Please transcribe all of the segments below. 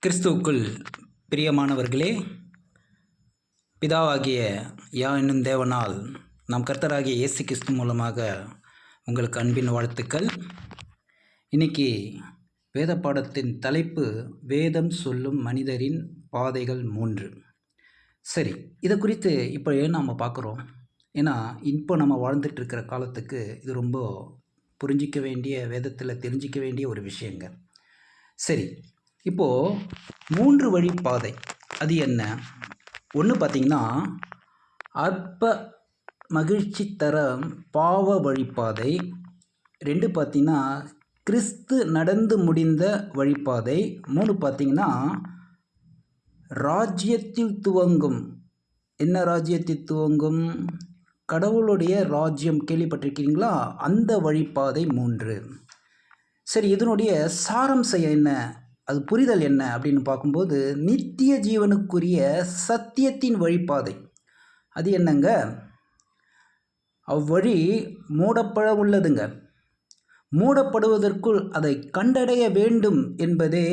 கிறிஸ்துவுக்குள் பிரியமானவர்களே, பிதாவாகிய என்னும் தேவனால் நாம் கர்த்தராகிய இயேசு கிறிஸ்து மூலமாக உங்களுக்கு அன்பின் வாழ்த்துக்கள். இன்னைக்கு வேத பாடத்தின் தலைப்பு வேதம் சொல்லும் மனிதரின் பாதைகள் 3. சரி, இதை குறித்து இப்போ ஏன் நாம் பார்க்குறோம்? ஏன்னா இப்போ நம்ம வாழ்ந்துட்டு இருக்கிற காலத்துக்கு இது ரொம்ப புரிஞ்சிக்க வேண்டிய, வேதத்தில் தெரிஞ்சிக்க வேண்டிய ஒரு விஷயங்க. சரி, இப்போது 3 வழி பாதை அது என்ன? ஒன்று பார்த்திங்கன்னா அற்ப மகிழ்ச்சி தர பாவ வழிபாதை. 2 பார்த்திங்கன்னா கிறிஸ்து நடந்து முடிந்த வழிபாதை. 3 பார்த்திங்கன்னா ராஜ்யத்தில் துவங்கும். என்ன ராஜ்யத்தில் துவங்கும்? கடவுளுடைய ராஜ்யம் கேள்விப்பட்டிருக்கீங்களா? அந்த வழிபாதை 3. சரி, இதனுடைய சாராம்சம் என்ன, அது புரிதல் என்ன அப்படின்னு பார்க்கும்போது, நித்திய ஜீவனுக்குரிய சத்தியத்தின் வழிபாதை அது என்னங்க? அவ்வழி மூடப்பட உள்ளதுங்க. மூடப்படுவதற்குள் அதை கண்டடைய வேண்டும் என்பதே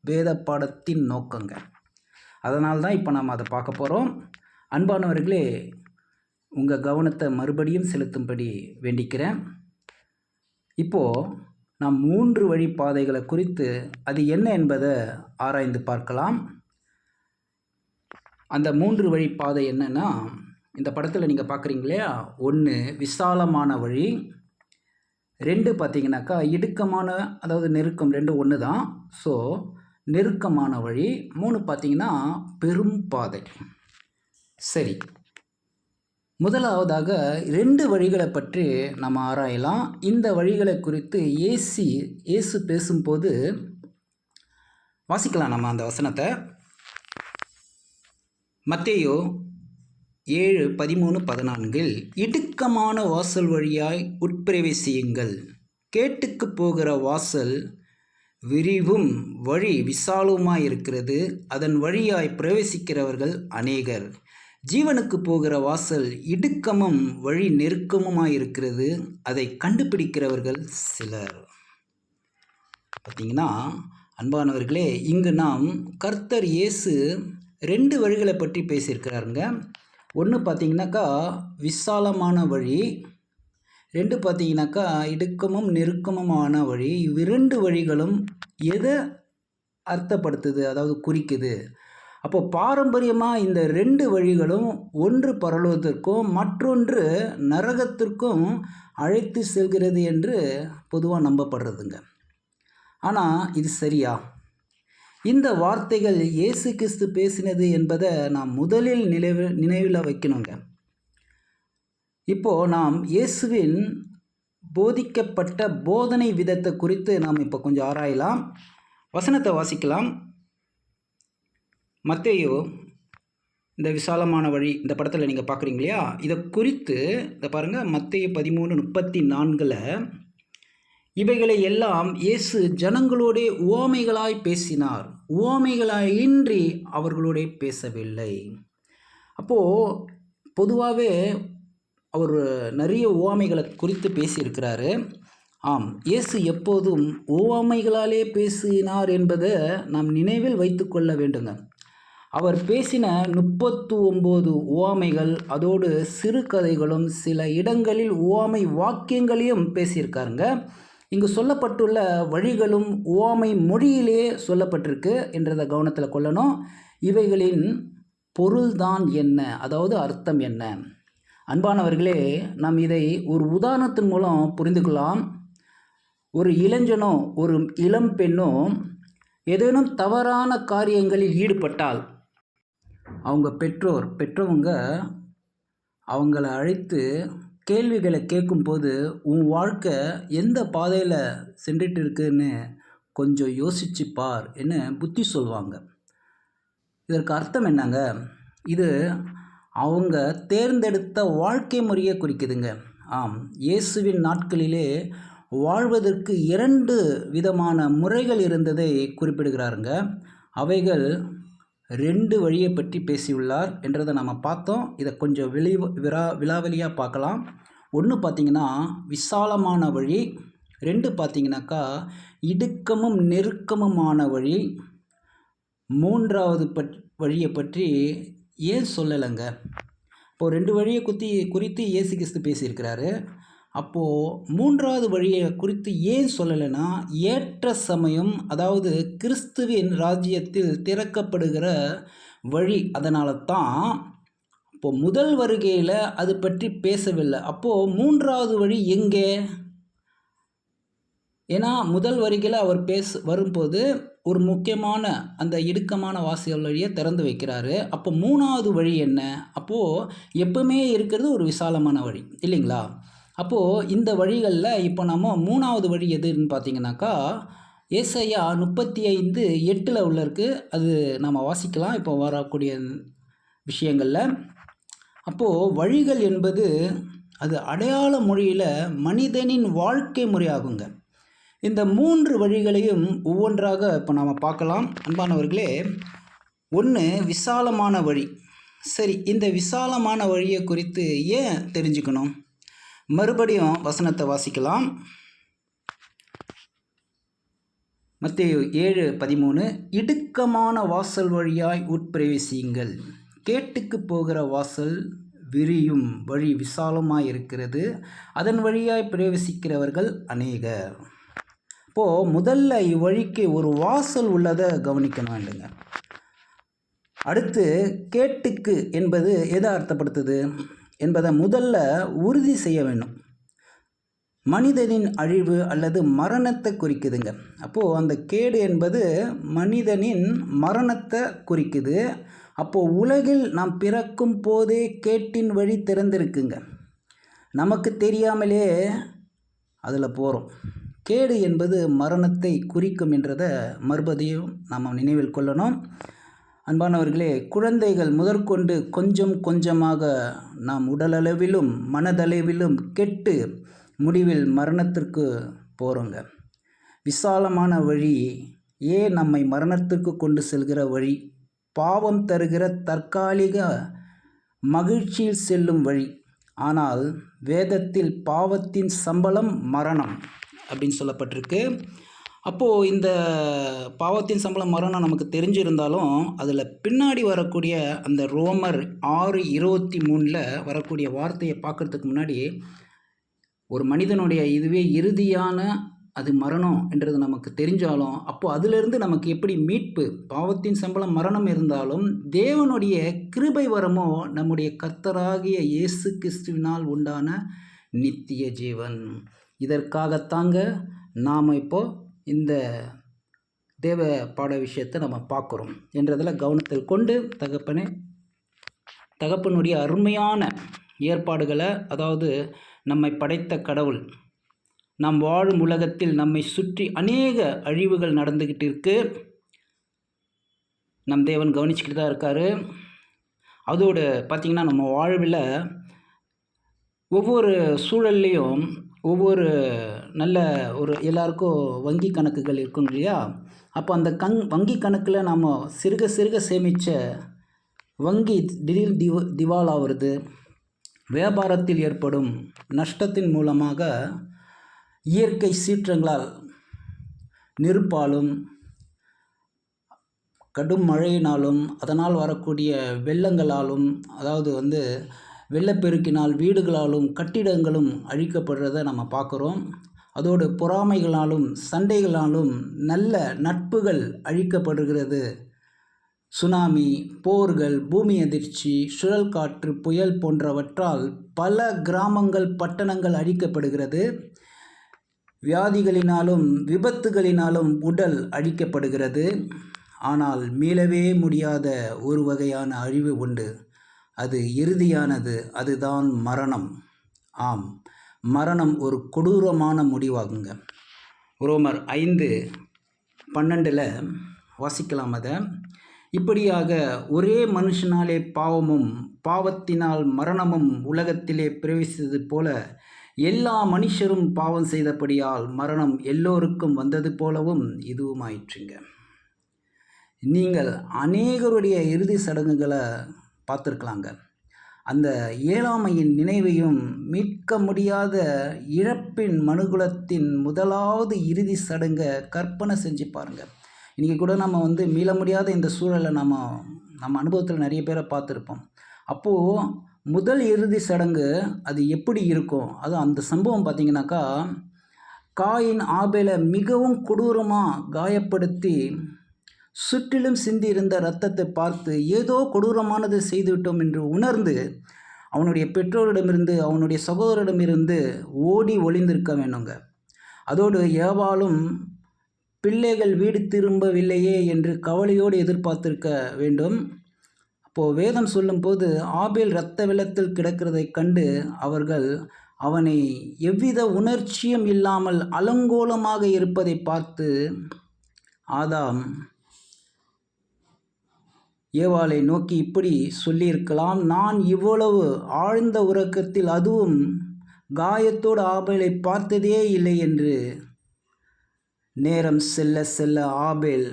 வேத பாடத்தின் நோக்கங்க. அதனால்தான் இப்போ நாம் அதை பார்க்க போகிறோம். அன்பானவர்களே, உங்கள் கவனத்தை மறுபடியும் செலுத்தும்படி வேண்டிக்கிறேன். இப்போது நாம் 3 வழிபாதைகளை குறித்து அது என்ன என்பதை ஆராய்ந்து பார்க்கலாம். அந்த 3 வழிபாதை என்னன்னா, இந்த படத்தில் நீங்கள் பார்க்குறீங்க இல்லையா? 1 விசாலமான வழி, 2 பார்த்தீங்கன்னாக்கா இடுக்கமான, அதாவது நெருக்கம், 2 ஒன்று தான். ஸோ நெருக்கமான வழி. 3 பார்த்தீங்கன்னா பெரும் பாதை. சரி, முதலாவதாக 2 வழிகளை பற்றி நம்ம ஆராயலாம். இந்த வழிகளை குறித்து இயேசு பேசும்போது வாசிக்கலாம் நம்ம அந்த வசனத்தை. மத்தேயு 7:13-14 இடுக்கமான வாசல் வழியாய் உட்பிரவேசியுங்கள், கேட்டுக்கு போகிற வாசல் விரிவும் வழி விசாலமாய் இருக்கிறது, அதன் வழியாய் பிரவேசிக்கிறவர்கள் அநேகர். ஜீவனுக்கு போகிற வாசல் இடுக்கமும் வழி நெருக்கமுமாயிருக்கிறது, அதை கண்டுபிடிக்கிறவர்கள் சிலர். பார்த்தீங்கன்னா அன்பானவர்களே, இங்கு நாம் கர்த்தர் இயேசு 2 வழிகளை பற்றி பேசியிருக்கிறாருங்க. ஒன்று பார்த்தீங்கன்னாக்கா விசாலமான வழி, 2 பார்த்தீங்கன்னாக்கா இடுக்கமும் நெருக்கமுமான வழி. இவ்விரண்டு வழிகளும் எதை அர்த்தப்படுத்துது, அதாவது குறிக்குது? அப்போ பாரம்பரியமாக இந்த 2 வழிகளும் ஒன்று பரலோகத்திற்கும் மற்றொன்று நரகத்திற்கும் அழைத்து செல்கிறது என்று பொதுவாக நம்பப்படுறதுங்க. ஆனால் இது சரியா? இந்த வார்த்தைகள் இயேசு கிறிஸ்து பேசினது என்பதை நாம் முதலில் நினைவில் வைக்கணுங்க. இப்போது நாம் இயேசுவின் போதிக்கப்பட்ட போதனை விதத்தை குறித்து நாம் இப்போ கொஞ்சம் ஆராயலாம். வசனத்தை வாசிக்கலாம். மத்தேயு இந்த விசாலமான வழி, இந்த படத்தில் நீங்கள் பார்க்குறீங்க இல்லையா? இதை குறித்து இதை பாருங்கள். மத்தேயு 13:34 இவைகளை எல்லாம் இயேசு ஜனங்களோடே உவமைகளாய் பேசினார், உவமைகளாயின்றி அவர்களோடே பேசவில்லை. அப்போது பொதுவாகவே அவர் நிறைய உவமைகளை குறித்து பேசியிருக்கிறாரு. ஆம், இயேசு எப்போதும் உவமைகளாலே பேசினார் என்பதை நாம் நினைவில் வைத்து கொள்ள வேண்டுங்க. அவர் பேசின 39 உவமைகள், அதோடு சிறுகதைகளும் சில இடங்களில் உவமை வாக்கியங்களையும் பேசியிருக்காருங்க. இங்கு சொல்லப்பட்டுள்ள வழிகளும் உவமை மொழியிலே சொல்லப்பட்டிருக்கு என்றதை கவனத்தில் கொள்ளணும். இவைகளின் பொருள்தான் என்ன, அதாவது அர்த்தம் என்ன? அன்பானவர்களே, நாம் இதை ஒரு உதாரணத்தின் மூலம் புரிந்து கொள்ளலாம். ஒரு இளைஞனோ ஒரு இளம் பெண்ணோ ஏதேனும் தவறான காரியங்களில் ஈடுபட்டால் அவங்க பெற்றவங்க அவங்கள அழைத்து கேள்விகளை கேட்கும்போது, உன் வாழ்க்கை எந்த பாதையில் சென்றுட்டு இருக்குன்னு கொஞ்சம் யோசிச்சு பார் என்ன புத்தி சொல்லுவாங்க. இதற்கு அர்த்தம் என்னங்க? இது அவங்க தேர்ந்தெடுத்த வாழ்க்கை முறையை குறிக்குதுங்க. ஆம், இயேசுவின் நாட்களிலே வாழ்வதற்கு 2 விதமான முறைகள் இருந்ததை குறிப்பிடுகிறாருங்க. அவைகள் 2 வழியை பற்றி பேசியுள்ளார் என்றதை நம்ம பார்த்தோம். இதை கொஞ்சம் விலாவலியாக பார்க்கலாம். 1 பார்த்திங்கன்னா விசாலமான வழி, 2 பார்த்திங்கனாக்கா இடுக்கமும் நெருக்கமுமான வழி. மூன்றாவது வழியை பற்றி ஏன் சொல்லலைங்க? இப்போது 2 வழியை குறித்து இயேசு கிறிஸ்து பேசியிருக்கிறாரு. அப்போது மூன்றாவது வழியை குறித்து ஏன் சொல்லலைன்னா, ஏற்ற சமயம், அதாவது கிறிஸ்துவின் ராஜ்யத்தில் திறக்கப்படுகிற வழி. அதனால தான் இப்போது முதல் வருகையில் அது பற்றி பேசவில்லை. அப்போது மூன்றாவது வழி எங்கே? ஏன்னா முதல் வருகையில் அவர் வரும்போது ஒரு முக்கியமான அந்த இடுக்கமான வாசல் வழியை திறந்து வைக்கிறாரு. அப்போ மூணாவது வழி என்ன? அப்போது எப்பவுமே இருக்கிறது ஒரு விசாலமான வழி இல்லைங்களா? அப்போது இந்த வழிகளில் இப்போ நம்ம மூணாவது வழி எதுன்னு பார்த்தீங்கன்னாக்கா, ஏசாயா 35:8 உள்ள இருக்குது. அது நம்ம வாசிக்கலாம் இப்போ வரக்கூடிய விஷயங்களில். அப்போது வழிகள் என்பது அது அடையாள மொழியில் மனிதனின் வாழ்க்கை முறையாகுங்க. இந்த 3 வழிகளையும் ஒவ்வொன்றாக இப்போ நாம் பார்க்கலாம். அன்பானவர்களே, 1 விசாலமான வழி. சரி, இந்த விசாலமான வழியை குறித்து ஏன் தெரிஞ்சுக்கணும்? மறுபடியும் வசனத்தை வாசிக்கலாம். மத்தேயு 7:13, இடுக்கமான வாசல் வழியாய் உட்பிரவேசியுங்கள், கேட்டுக்கு போகிற வாசல் விரியும் வழி விசாலமாய் இருக்கிறது, அதன் வழியாய் பிரவேசிக்கிறவர்கள் அநேகர். இப்போது முதல்ல இவ்வழிக்கு ஒரு வாசல் உள்ளதை கவனிக்கணும் வேண்டுங்க. அடுத்து கேட்டுக்கு என்பது எதை அர்த்தப்படுத்துது என்பதை முதல்ல உறுதி செய்ய வேண்டும். மனிதனின் அழிவு அல்லது மரணத்தை குறிக்குதுங்க. அப்போது அந்த கேடு என்பது மனிதனின் மரணத்தை குறிக்குது. அப்போது உலகில் நாம் பிறக்கும் போதே கேட்டின் வழி திறந்திருக்குங்க. நமக்கு தெரியாமலே அதில் போகிறோம். கேடு என்பது மரணத்தை குறிக்கும் என்றதை மறுபடியும் நாம் நினைவில் கொள்ளணும். அன்பானவர்களே, குழந்தைகள் முதற்கொண்டு கொஞ்சம் கொஞ்சமாக நாம் உடலளவிலும் மனதளவிலும் கெட்டு முடிவில் மரணத்திற்கு போகிறோங்க. விசாலமான வழி ஏன் நம்மை மரணத்திற்கு கொண்டு செல்கிற வழி? பாவம் தருகிற தற்காலிக மகிழ்ச்சியில் செல்லும் வழி. ஆனால் வேதத்தில் பாவத்தின் சம்பளம் மரணம் அப்படின்னு சொல்லப்பட்டிருக்கு. அப்போது இந்த பாவத்தின் சம்பளம் மரணம் நமக்கு தெரிஞ்சிருந்தாலும் அதில் பின்னாடி வரக்கூடிய அந்த ரோமர் 6:23 வரக்கூடிய வார்த்தையை பார்க்குறதுக்கு முன்னாடி, ஒரு மனிதனுடைய இதுவே இறுதியான அது மரணம் என்றது நமக்கு தெரிஞ்சாலும், அப்போது அதிலிருந்து நமக்கு எப்படி மீட்பு? பாவத்தின் சம்பளம் மரணம் இருந்தாலும் தேவனுடைய கிருபை வரமோ நம்முடைய கர்த்தராகிய இயேசு கிறிஸ்துவினால் உண்டான நித்திய ஜீவன். இதற்காகத்தாங்க நாம் இப்போது இந்த தேவ பாட விஷயத்தை நம்ம பார்க்குறோம் என்றதில் கவனத்தில் கொண்டு, தகப்பனுடைய அருமையான ஏற்பாடுகளை, அதாவது நம்மை படைத்த கடவுள், நாம் வாழும் உலகத்தில் நம்மை சுற்றி அநேக அழிவுகள் நடந்துக்கிட்டு இருக்கு. நம் தேவன் கவனிச்சுக்கிட்டு தான் இருக்கார். அதோடு பார்த்திங்கன்னா, நம்ம வாழ்வில் ஒவ்வொரு சூழல்லையும் ஒவ்வொரு நல்ல ஒரு எல்லாருக்கும் வங்கி கணக்குகள் இருக்கும் இல்லையா? அப்போ அந்த வங்கி கணக்கில் நாம் சிறுக சிறுக சேமித்த வங்கி திடீர் திவாலாகிறது. வியாபாரத்தில் ஏற்படும் நஷ்டத்தின் மூலமாக இயற்கை சீற்றங்களால், நெருப்பாலும் கடும் மழையினாலும் அதனால் வரக்கூடிய வெள்ளங்களாலும், அதாவது வெள்ளப்பெருக்கினால் வீடுகளாலும் கட்டிடங்களும் அழிக்கப்படுறதை நம்ம பார்க்குறோம். அதோடு பொறாமைகளாலும் சண்டைகளாலும் நல்ல நட்புகள் அழிக்கப்படுகிறது. சுனாமி, போர்கள், பூமி அதிர்ச்சி, சுழல் காற்று, புயல் போன்றவற்றால் பல கிராமங்கள், பட்டணங்கள் அழிக்கப்படுகிறது. வியாதிகளினாலும் விபத்துகளினாலும் உடல் அழிக்கப்படுகிறது. ஆனால் மீளவே முடியாத ஒரு வகையான அழிவு உண்டு. அது இறுதியானது. அதுதான் மரணம். ஆம், மரணம் ஒரு கொடூரமான முடிவாகுங்க. ரோமர் 5:12 வாசிக்கலாம். அதை இப்படியாக ஒரே மனுஷனாலே பாவமும் பாவத்தினால் மரணமும் உலகத்திலே பிரவேசித்தது போல எல்லா மனுஷரும் பாவம் செய்தபடியால் மரணம் எல்லோருக்கும் வந்தது போலவும் இதுவும் ஆயிற்றுங்க. நீங்கள் அநேகருடைய இறுதி சடங்குகளை பார்த்துருக்கலாங்க. அந்த இயலாமையின் நினைவையும் மீட்க முடியாத இழப்பின் மனுகுலத்தின் முதலாவது இறுதி சடங்கை கற்பனை செஞ்சு பாருங்கள். இன்றைக்கி கூட நம்ம மீள முடியாத இந்த சூழலை நம்ம அனுபவத்தில் நிறைய பேரை பார்த்துருப்போம். அப்போது முதல் இறுதி சடங்கு அது எப்படி இருக்கும்? அதுவும் அந்த சம்பவம் பார்த்திங்கனாக்கா, காயின் ஆபேலை மிகவும் கொடூரமாக காயப்படுத்தி சுற்றிலும் சிந்தியிருந்த இரத்தத்தை பார்த்து ஏதோ கொடூரமானது செய்துவிட்டோம் என்று உணர்ந்து அவனுடைய பெற்றோரிடமிருந்து அவனுடைய சகோதரிடமிருந்து ஓடி ஒளிந்திருக்க வேணுங்க. அதோடு ஏவாளும் பிள்ளைகள் வீடு திரும்பவில்லையே என்று கவலையோடு எதிர்பார்த்திருக்க வேண்டும். அப்போது வேதம் சொல்லும்போது ஆபேல் இரத்த வெள்ளத்தில் கிடக்கிறதை கண்டு அவர்கள் அவனை எவ்வித உணர்ச்சியும் இல்லாமல் அலங்கோலமாக இருப்பதை பார்த்து ஆதாம் ஏவாளை நோக்கி இப்படி சொல்லியிருக்கலாம், நான் இவ்வளவு ஆழ்ந்த உறக்கத்தில் அதுவும் காயத்தோடு ஆபேலை பார்த்ததே இல்லை என்று. நேரம் செல்ல செல்ல ஆபேல்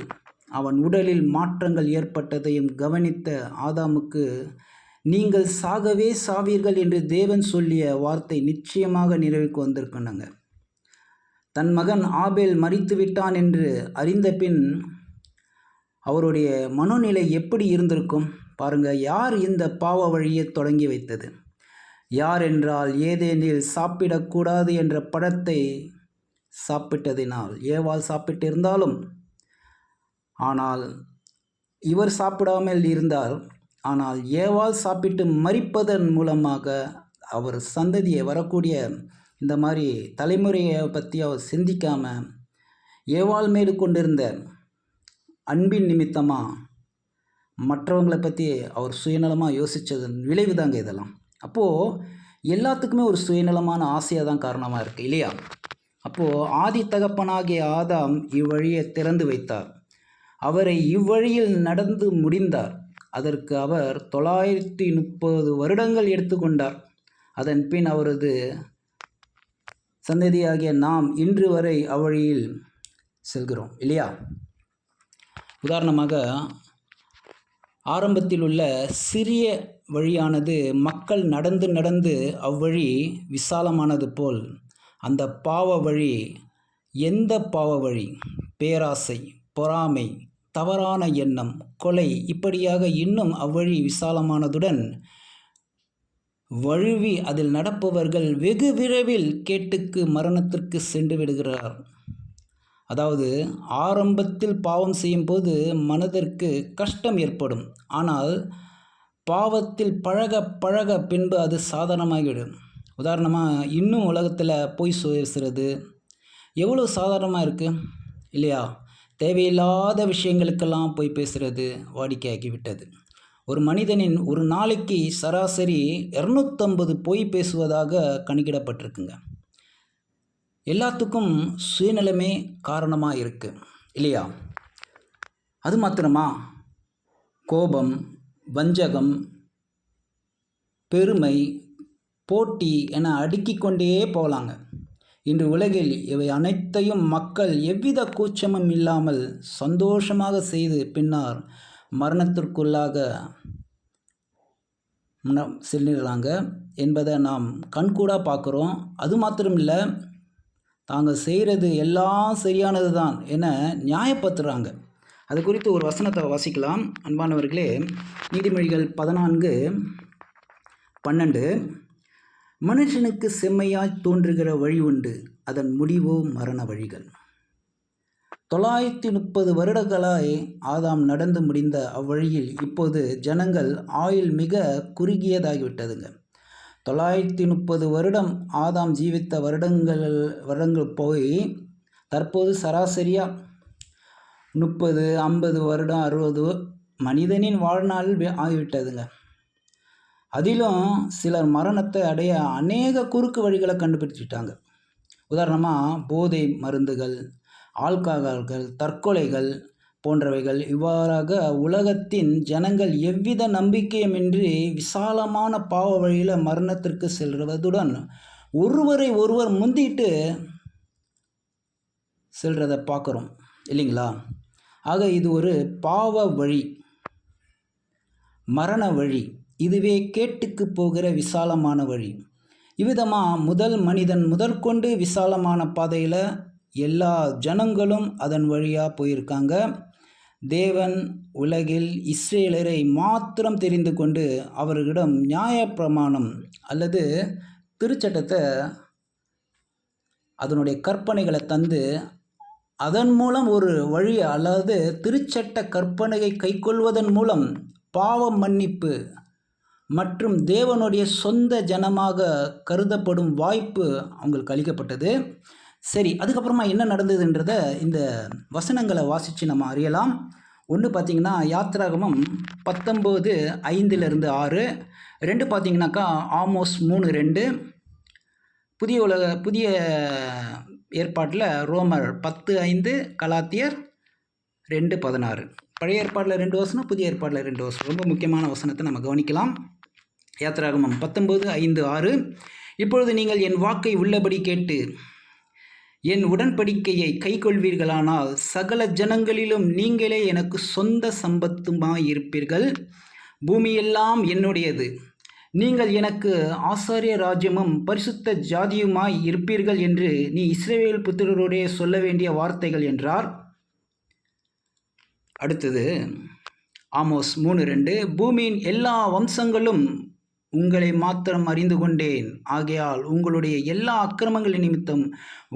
அவன் உடலில் மாற்றங்கள் ஏற்பட்டதையும் கவனித்த ஆதாமுக்கு, நீங்கள் சாகவே சாவீர்கள் என்று தேவன் சொல்லிய வார்த்தை நிச்சயமாக நிறைவுக்கு வந்திருக்கணுங்க. தன் மகன் ஆபேல் மரித்து விட்டான் என்று அறிந்த பின் அவருடைய மனோநிலை எப்படி இருந்திருக்கும் பாருங்க. யார் இந்த பாவ வழியை தொடங்கி வைத்தது? யார் என்றால், ஏதேனில் சாப்பிடக்கூடாது என்ற பழத்தை சாப்பிட்டதினால் ஏவாள் சாப்பிட்டிருந்தாலும், ஆனால் இவர் சாப்பிடாமல் இருந்தார். ஆனால் ஏவாள் சாப்பிட்டு மரிப்பதன் மூலமாக அவர் சந்ததியை வரக்கூடிய இந்த மாதிரி தலைமுறையை பற்றி அவர் சிந்திக்காமல் ஏவாள் மேடு கொண்டிருந்த அன்பின் நிமித்தமாக மற்றவங்களை பற்றி அவர் சுயநலமாக யோசித்ததன் விளைவு தாங்க இதெல்லாம். அப்போது எல்லாத்துக்குமே ஒரு சுயநலமான ஆசையாக தான் காரணமாக இருக்குது இல்லையா? அப்போது ஆதி தகப்பனாகிய ஆதாம் இவ்வழியை திறந்து வைத்தார். அவரை இவ்வழியில் நடந்து முடிந்தார். அதற்கு அவர் 930 வருடங்கள் எடுத்துக்கொண்டார். அதன் பின் அவரது சந்ததியாகிய நாம் இன்று வரை அவ்வழியில் செல்கிறோம் இல்லையா? உதாரணமாக, ஆரம்பத்தில் உள்ள சிறிய வழியானது மக்கள் நடந்து நடந்து அவ்வழி விசாலமானது போல், அந்த பாவ வழி எந்த பாவ வழி? பேராசை, பொறாமை, தவறான எண்ணம், கொலை, இப்படியாக இன்னும் அவ்வழி விசாலமானதுடன் வழுவி அதில் நடப்பவர்கள் வெகு விரைவில் கேட்டுக்கு மரணத்திற்கு சென்று விடுகிறார். அதாவது ஆரம்பத்தில் பாவம் செய்யும் போது மனதிற்கு கஷ்டம் ஏற்படும். ஆனால் பாவத்தில் பழக பழக பின்பு அது சாதாரணமாகிவிடும். உதாரணமாக, இன்னும் உலகத்தில் பொய் பேசுகிறது எவ்வளோ சாதாரணமாக இருக்குது இல்லையா? தேவையில்லாத விஷயங்களுக்கெல்லாம் பொய் பேசுகிறது வாடிக்கையாகி விட்டது. ஒரு மனிதனின் ஒரு நாளைக்கு சராசரி 250 பொய் பேசுவதாக கணக்கிடப்பட்டிருக்குங்க. எல்லாத்துக்கும் சுயநலமே காரணமாக இருக்குது இல்லையா? அது மாத்திரமா? கோபம், வஞ்சகம், பெருமை, போட்டி என அடுக்கிக் கொண்டே போகலாங்க. இன்று உலகில் இவை அனைத்தையும் மக்கள் எவ்வித கூச்சமும் இல்லாமல் சந்தோஷமாக செய்து பின்னர் மரணத்திற்குள்ளாக செல்லுறாங்க என்பதை நாம் கண்கூடாக பார்க்குறோம். அது மாத்திரம் இல்லை, தாங்கள் செய்கிறது எல்லாம் சரியானது தான் என நியாயப்படுத்துகிறாங்க. அது குறித்து ஒரு வசனத்தை வாசிக்கலாம் அன்பானவர்களே. நீதிமொழிகள் 14:12, மனுஷனுக்கு செம்மையாய் தோன்றுகிற வழி உண்டு, அதன் முடிவோ மரண வழிகள். 930 வருடங்களாய் ஆதாம் நடந்து முடிந்த அவ்வழியில் இப்போது ஜனங்கள் ஆயுள் மிக குறுகியதாகிவிட்டதுங்க. 930 வருடம் ஆதாம் ஜீவித்த வருடங்கள் போய் தற்போது சராசரியாக 30, 50 வருடம், 60 மனிதனின் வாழ்நாள் ஆகிவிட்டதுங்க. அதிலும் சிலர் மரணத்தை அடைய அநேக குறுக்கு வழிகளை கண்டுபிடிச்சிட்டாங்க. உதாரணமாக, போதை மருந்துகள், ஆல்கஹால்கள், தற்கொலைகள் போன்றவைகள். இவ்வாறாக உலகத்தின் ஜனங்கள் எவ்வித நம்பிக்கையுமின்றி விசாலமான பாவ வழியில் மரணத்திற்கு செல்வதுடன் ஒருவரை ஒருவர் முந்திட்டு செல்றதை பார்க்குறோம் இல்லைங்களா? ஆக இது ஒரு பாவ வழி, மரண வழி. இதுவே கேட்டுக்கு போகிற விசாலமான வழி. இவ்விதமாக முதல் மனிதன் முதற்கொண்டு விசாலமான பாதையில் எல்லா ஜனங்களும் அதன் வழியாக போயிருக்காங்க. தேவன் உலகில் இஸ்ரேலரை மாத்திரம் தெரிந்து கொண்டு அவர்களிடம் நியாயப்பிரமாணம் அல்லது திருச்சட்டத்தை, அதனுடைய கற்பனைகளை தந்து அதன் மூலம் ஒரு வழி, அல்லது திருச்சட்ட கற்பனையை கைக்கொள்வதன் மூலம் பாவ மன்னிப்பு மற்றும் தேவனுடைய சொந்த ஜனமாக கருதப்படும் வாய்ப்பு அவங்களுக்கு அளிக்கப்பட்டது. சரி, அதுக்கப்புறமா என்ன நடந்ததுன்றத இந்த வசனங்களை வாசித்து நம்ம அறியலாம். ஒன்று பார்த்திங்கன்னா யாத்திராகமம் 19:5-6, 2 பார்த்திங்கனாக்கா ஆமோஸ் 3:2, புதிய ஏற்பாட்டில் ரோமர் 10:5, கலாத்தியர் 2:16. பழைய ஏற்பாட்டில் 2 வசனம், புதிய ஏற்பாட்டில் 2 வசனம். ரொம்ப முக்கியமான வசனத்தை நம்ம கவனிக்கலாம். யாத்திராகமம் 19:5-6, இப்பொழுது நீங்கள் என் வாக்கை உள்ளபடி கேட்டு என் உடன்படிக்கையை கைக்கொள்வீர்களானால் சகல ஜனங்களிலும் நீங்களே எனக்கு சொந்த சம்பத்துமாயிருப்பீர்கள். பூமியெல்லாம் என்னுடையது. நீங்கள் எனக்கு ஆசாரிய ராஜ்யமும் பரிசுத்த ஜாதியுமாய் இருப்பீர்கள் என்று நீ இஸ்ரவேல் புத்திரருடைய சொல்ல வேண்டிய வார்த்தைகள் என்றார். அடுத்தது ஆமோஸ் 3:2, பூமியின் எல்லா வம்சங்களும் உங்களை மாத்திரம் அறிந்து கொண்டேன், ஆகையால் உங்களுடைய எல்லா அக்கிரமங்களின் நிமித்தம்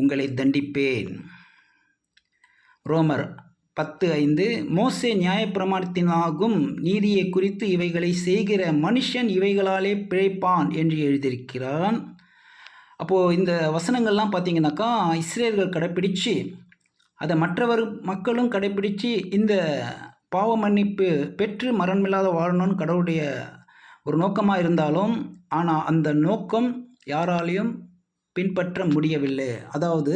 உங்களை தண்டிப்பேன். ரோமர் 10:5, மோசே நியாயப்பிரமாணத்தினாகும் நீதியை குறித்து இவைகளை செய்கிற மனுஷன் இவைகளாலே பிழைப்பான் என்று எழுதியிருக்கிறான். அப்போது இந்த வசனங்கள்லாம் பார்த்திங்கனாக்கா இஸ்ரேலர்கள் கடைப்பிடித்து அதை மக்களும் கடைப்பிடித்து இந்த பாவ மன்னிப்பு பெற்று மரணமில்லாத வாழணும்னு கடவுளுடைய ஒரு நோக்கமாக இருந்தாலும், ஆனால் அந்த நோக்கம் யாராலையும் பின்பற்ற முடியவில்லை. அதாவது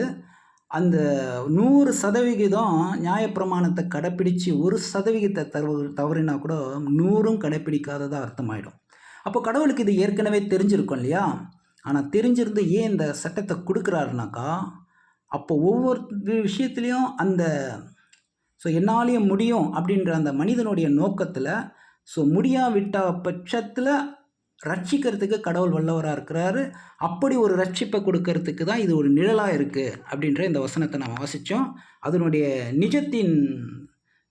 அந்த 100% நியாயப்பிரமாணத்தை கடைப்பிடித்து 1% தவறினா கூட 100 கடைப்பிடிக்காததாக அர்த்தமாயிடும். அப்போ கடவுளுக்கு இது ஏற்கனவே தெரிஞ்சிருக்கும் இல்லையா? ஆனால் தெரிஞ்சிருந்து ஏன் இந்த சட்டத்தை கொடுக்குறாருனாக்கா, அப்போ ஒவ்வொரு விஷயத்துலேயும் அந்த என்னாலேயும் முடியும் அப்படின்ற அந்த மனிதனுடைய நோக்கத்தில் முடியாவிட்ட பட்சத்தில் ரட்சிக்கிறதுக்கு கடவுள் வல்லவராக இருக்கிறாரு. அப்படி ஒரு ரட்சிப்பை கொடுக்கறதுக்கு தான் இது ஒரு நிழலாக இருக்குது அப்படின்ற இந்த வசனத்தை நம்ம வாசித்தோம். அதனுடைய நிஜத்தின்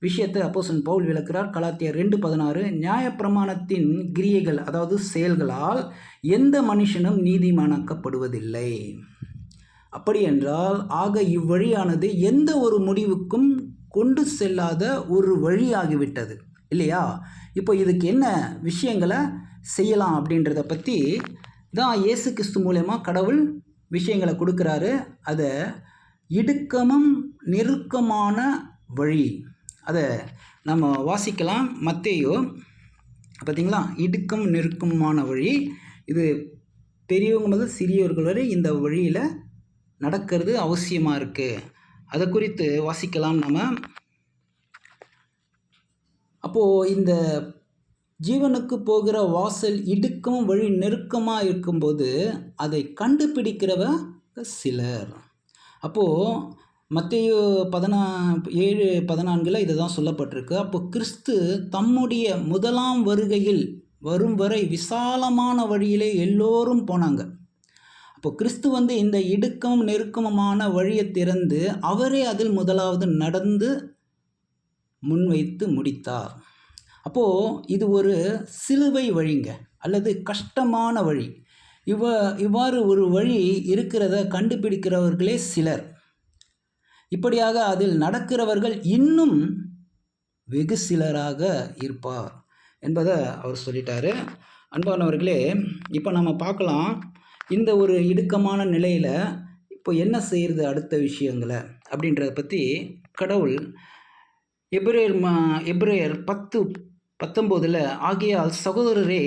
விஷயத்தை அப்போஸ்தலன் பவுல் விளக்குறார். கலாத்தியர் 2:16, நியாயப்பிரமாணத்தின் கிரியைகள், அதாவது செயல்களால் எந்த மனுஷனும் நீதிமானாக்கப்படுவதில்லை. அப்படி என்றால் இவ்வழியானது எந்த ஒரு முடிவுக்கும் கொண்டு செல்லாத ஒரு வழியாகிவிட்டது இல்லையா? இப்போ இதுக்கு என்ன விஷயங்களை செய்யலாம் அப்படின்றத பற்றி தான் இயேசு கிறிஸ்து மூலமா கடவுள் விஷயங்களை கொடுக்குறாரு. அதை இடுக்கமும் நெருக்கமான வழி, அதை நம்ம வாசிக்கலாம். மத்தேயு பார்த்திங்களா, இடுக்கம் நெருக்கமான வழி. இது பெரியவங்க முதல் சிறியவர்கள் வரை இந்த வழியில் நடக்கிறது அவசியமாக இருக்குது. அதை குறித்து வாசிக்கலாம் நம்ம. அப்போது இந்த ஜீவனுக்கு போகிற வாசல் இடுக்கம் வழி நெருக்கமாக இருக்கும்போது அதை கண்டுபிடிக்கிறவங்க சிலர். அப்போது மத்தேயு 7:14 இது தான் சொல்லப்பட்டிருக்கு. அப்போ கிறிஸ்து தம்முடைய முதலாம் வருகையில் வரும் வரை விசாலமான வழியிலே எல்லோரும் போனாங்க. அப்போ கிறிஸ்து இந்த இடுக்கம் நெருக்கமான வழியை திறந்து அவரே அதில் முதலாவது நடந்து முன்வைத்து முடித்தார். அப்போது இது ஒரு சிலுவை வழிங்க, அல்லது கஷ்டமான வழி. இவ்வாறு ஒரு வழி இருக்கிறத கண்டுபிடிக்கிறவர்களே சிலர். இப்படியாக அதில் நடக்கிறவர்கள் இன்னும் வெகு சிலராக இருப்பார் என்பதை அவர் சொல்லிட்டாரு. அன்பானவர்களே, இப்போ நம்ம பார்க்கலாம் இந்த ஒரு இடுக்கமான நிலையில் இப்போ என்ன செய்கிறது அடுத்த விஷயங்களை அப்படின்றத பற்றி கடவுள் எபிரேயர் 10:19 ஆகையால் சகோதரரே,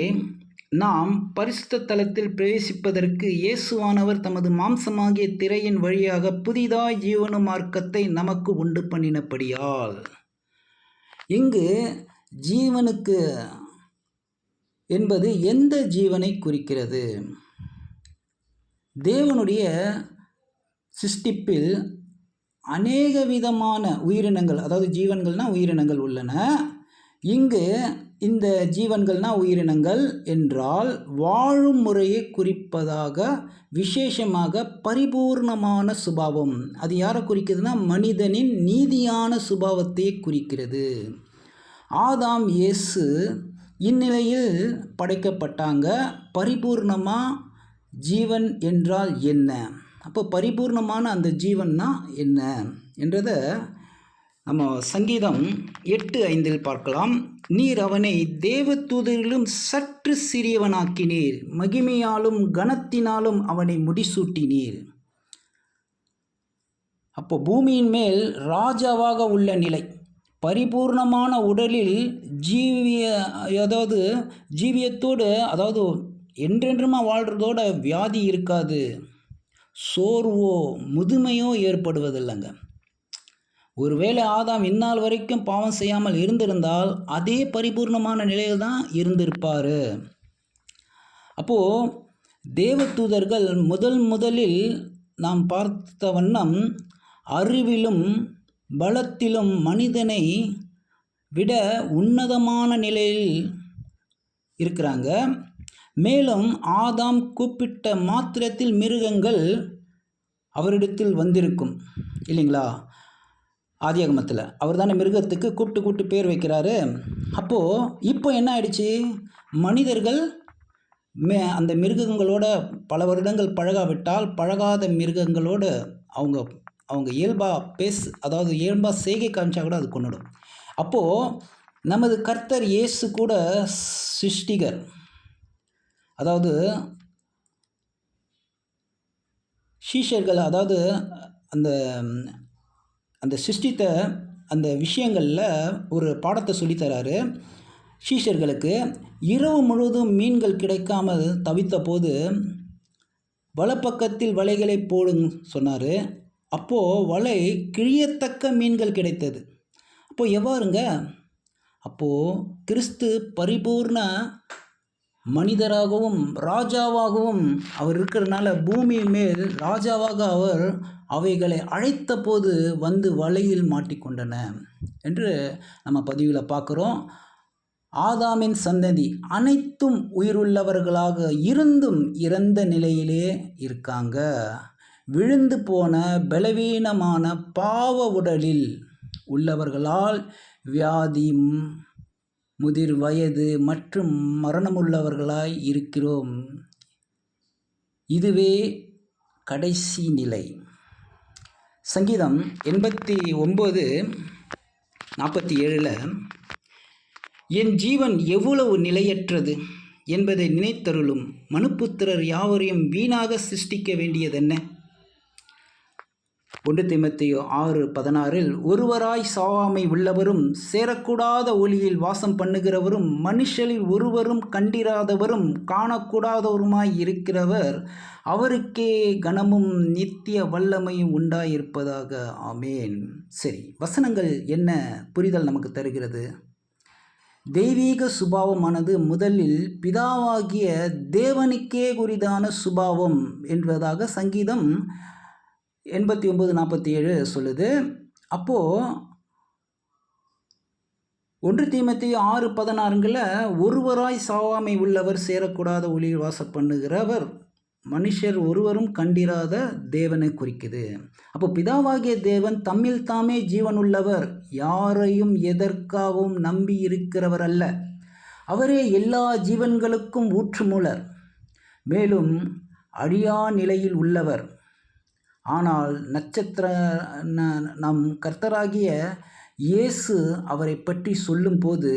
நாம் பரிசுத்த தலத்தில் பிரவேசிப்பதற்கு இயேசுவானவர் தமது மாம்சமாகிய திரையின் வழியாக புதிதாய் ஜீவனு மார்க்கத்தை நமக்கு உண்டு பண்ணினபடியால். இங்கு ஜீவனுக்கு என்பது எந்த ஜீவனை குறிக்கிறது? தேவனுடைய சிருஷ்டிப்பில் அநேக விதமான உயிரினங்கள், அதாவது ஜீவன்கள்னால் உயிரினங்கள் உள்ளன. இங்கு இந்த ஜீவன்கள்னா உயிரினங்கள் என்றால் வாழும் முறையை குறிப்பதாக விசேஷமாக பரிபூர்ணமான சுபாவம். அது யாரை குறிக்கிறதுனா மனிதனின் நீதியான சுபாவத்தை குறிக்கிறது. ஆதாம் இயேசு இந்நிலையில் படைக்கப்பட்டாங்க. பரிபூர்ணமாக ஜீவன் என்றால் என்ன, அப்போ பரிபூர்ணமான அந்த ஜீவன்னா என்ன என்றதை நம்ம சங்கீதம் 8:5 பார்க்கலாம். நீர் அவனை தேவதூதரிலும் சற்று சிறியவனாக்கினீர், மகிமையாலும் கனத்தினாலும் அவனை முடிசூட்டினீர். அப்போ பூமியின் மேல் ராஜாவாக உள்ள நிலை, பரிபூர்ணமான உடலில் ஜீவியத்தோடு, அதாவது என்றென்றுமா வாழ்கிறதோட வியாதி இருக்காது, சோர்வோ முதுமையோ ஏற்படுவதில்லைங்க. ஒருவேளை ஆதாம் இந்நாள் வரைக்கும் பாவம் செய்யாமல் இருந்திருந்தால் அதே பரிபூர்ணமான நிலையில் தான் இருந்திருப்பார். அப்போது தேவதூதர்கள் முதலில் நாம் பார்த்த வண்ணம் அறிவிலும் பலத்திலும் மனிதனை விட உன்னதமான நிலையில் இருக்கிறாங்க. மேலும் ஆதாம் கூப்பிட்ட மாத்திரத்தில் மிருகங்கள் அவரிடத்தில் வந்திருக்கும் இல்லைங்களா? ஆதியாகமத்தில் அவர் தானே மிருகத்துக்கு கூப்பிட்டு பேர் வைக்கிறாரு. அப்போது இப்போ என்ன ஆயிடுச்சு, மனிதர்கள் அந்த மிருகங்களோட பல வருடங்கள் பழகாவிட்டால் பழகாத மிருகங்களோடு அவங்க இயல்பாக அதாவது இயல்பாக செய்கை காமிச்சா கூட அது கொண்டுடும். அப்போது நமது கர்த்தர் இயேசு கூட சிருஷ்டிகர், அதாவது சீஷர்கள், அதாவது அந்த சிருஷ்டித்த அந்த விஷயங்களில் ஒரு பாடத்தை சொல்லித்தராரு சீஷர்களுக்கு. இரவு முழுவதும் மீன்கள் கிடைக்காமல் தவித்த போது வலப்பக்கத்தில் வலைகளை போடுங்க சொன்னார். அப்போது வலை கிழியத்தக்க மீன்கள் கிடைத்தது. அப்போது எவ்வாறுங்க? அப்போது கிறிஸ்து பரிபூர்ண மனிதராகவும் ராஜாவாகவும் அவர் இருக்கிறதுனால பூமி மேல் ராஜாவாக அவர் அவைகளை அழைத்த போது வந்து வலையில் மாட்டிக்கொண்டன என்று நம்ம பதிவில் பார்க்குறோம். ஆதாமின் சந்ததி அனைத்தும் உயிருள்ளவர்களாக இருந்தும் இறந்த நிலையிலே இருக்காங்க. விழுந்து போன பலவீனமான பாவ உடலில் உள்ளவர்களால் வியாதி, முதிர் வயது மற்றும் மரணமுள்ளவர்களாய் இருக்கிறோம். இதுவே கடைசி நிலை. சங்கீதம் 89:47 என் ஜீவன் எவ்வளவு நிலையற்றது என்பதை நினைத்தருளும், மனுப்புத்திரர் யாவரையும் வீணாக சிருஷ்டிக்க வேண்டியதென்ன. 1 தீமோத்தேயு 6:16 ஒருவராய் சாவாமை உள்ளவரும் சேரக்கூடாத ஒளியில் வாசம் பண்ணுகிறவரும் மனுஷரில் ஒருவரும் கண்டிராதவரும் காணக்கூடாதவருமாய் இருக்கிறவர் அவருக்கே கனமும் நித்திய வல்லமையும் உண்டாயிருப்பதாக. ஆமேன். சரி, வசனங்கள் என்ன புரிதல் நமக்கு தருகிறது? தெய்வீக சுபாவமானது முதலில் பிதாவாகிய தேவனுக்கே குறிதான சுபாவம் என்பதாக சங்கீதம் 89:47 சொல்லுது. அப்போது 1 தீமோத்தேயு 6:16 ஒருவராய் சாவாமை உள்ளவர் சேரக்கூடாத ஒளியில் வாசம் பண்ணுகிறவர் மனுஷர் ஒருவரும் கண்டிராத தேவனை குறிக்குது. அப்போ பிதாவாகிய தேவன் தம்மில் தாமே ஜீவனுள்ளவர், யாரையும் எதற்காகவும் நம்பி இருக்கிறவர் அல்ல. அவரே எல்லா ஜீவன்களுக்கும் ஊற்றுமூலர், மேலும் அழியா நிலையில் உள்ளவர். ஆனால் நம் கர்த்தராகிய இயேசு அவரை பற்றி சொல்லும்போது,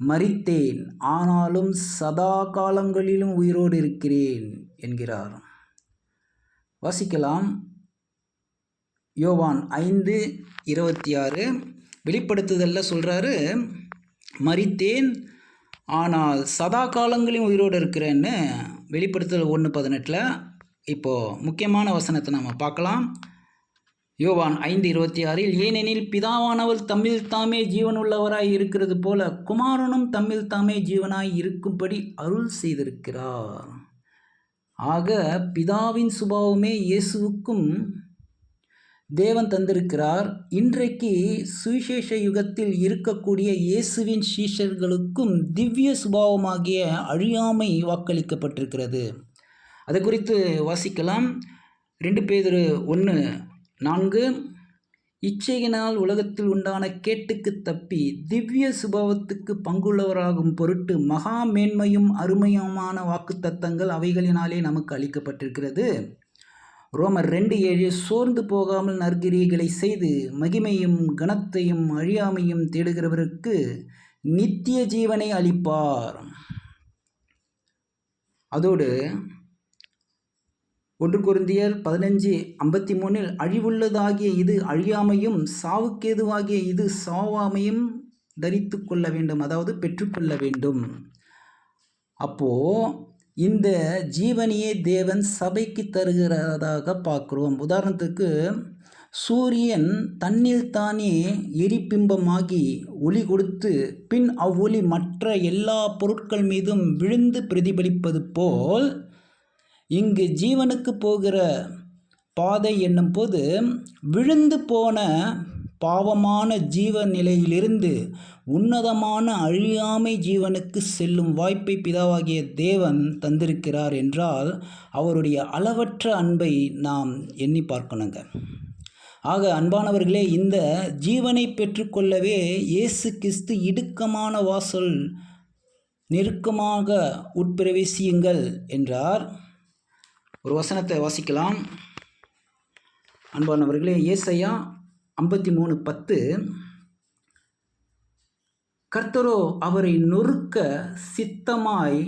மரித்தேன் ஆனாலும் சதா காலங்களிலும் உயிரோடு இருக்கிறேன் என்கிறார். வாசிக்கலாம். யோவான் 5:26 வெளிப்படுத்துதலில் சொல்கிறாரு, மரித்தேன் ஆனால் சதா காலங்களையும் உயிரோடு இருக்கிறேன்னு. வெளிப்படுத்துதல் 1:18 இப்போது முக்கியமான வசனத்தை நம்ம பார்க்கலாம். யோவான் 5:26 ஏனெனில் பிதாவானவர் தம்மில் தாமே ஜீவனுள்ளவராய் இருக்கிறது போல குமாரனும் தம்மில் தாமே ஜீவனாய் இருக்கும்படி அருள் செய்திருக்கிறார். ஆக பிதாவின் சுபாவமே இயேசுவுக்கும் தேவன் தந்திருக்கிறார். இன்றைக்கு சுவிசேஷ யுகத்தில் இருக்கக்கூடிய இயேசுவின் சீஷர்களுக்கும் திவ்ய சுபாவமாகிய அழியாமை வாக்களிக்கப்பட்டிருக்கிறது. அது குறித்து வாசிக்கலாம். 2 பேதுரு 1:4. இச்சையினால் உலகத்தில் உண்டான கேட்டுக்கு தப்பி திவ்ய சுபாவத்துக்கு பங்குள்ளவராகும் பொருட்டு மகா மேன்மையும் அருமையுமான வாக்குத்தத்தங்கள் அவைகளினாலே நமக்கு அளிக்கப்பட்டிருக்கிறது. ரோமர் 2:7. சோர்ந்து போகாமல் நற்கிரியைகளை செய்து மகிமையும் கனத்தையும் அழியாமையும் தேடுகிறவருக்கு நித்திய ஜீவனை அளிப்பார். அதோடு 1 கொரிந்தியர் 15:53 அழிவுள்ளதாகிய இது அழியாமையும் சாவுக்கேதுவாகிய இது சாவாமையும் தரித்து கொள்ள வேண்டும், அதாவது பெற்றுக்கொள்ள வேண்டும். அப்போ இந்த ஜீவனையே தேவன் சபைக்கு தருகிறதாக பார்க்குறோம். உதாரணத்துக்கு சூரியன் தன்னில் தானே எரிபிம்பமாகி ஒளி கொடுத்து பின் அவ்வொளி மற்ற எல்லா பொருட்கள் மீதும் விழுந்து பிரதிபலிப்பது போல் இங்கு ஜீவனுக்கு போகிற பாதை என்னும் போது விழுந்து போன பாவமான ஜீவ நிலையிலிருந்து உன்னதமான அழியாமை ஜீவனுக்கு செல்லும் வாய்ப்பை பிதாவாகிய தேவன் தந்திருக்கிறார் என்றால் அவருடைய அளவற்ற அன்பை நாம் எண்ணி பார்க்கணுங்க. ஆக அன்பானவர்களே, இந்த ஜீவனை பெற்றுக்கொள்ளவே இயேசு கிறிஸ்து இடுக்கமான வாசல் நெருக்கமாக உட்பிரவேசியுங்கள் என்றார். ஒரு வசனத்தை வாசிக்கலாம். அன்பானவர்களே, ஏசாயா 53:10. கர்த்தரோ அவரை நொறுக்க சித்தமாகி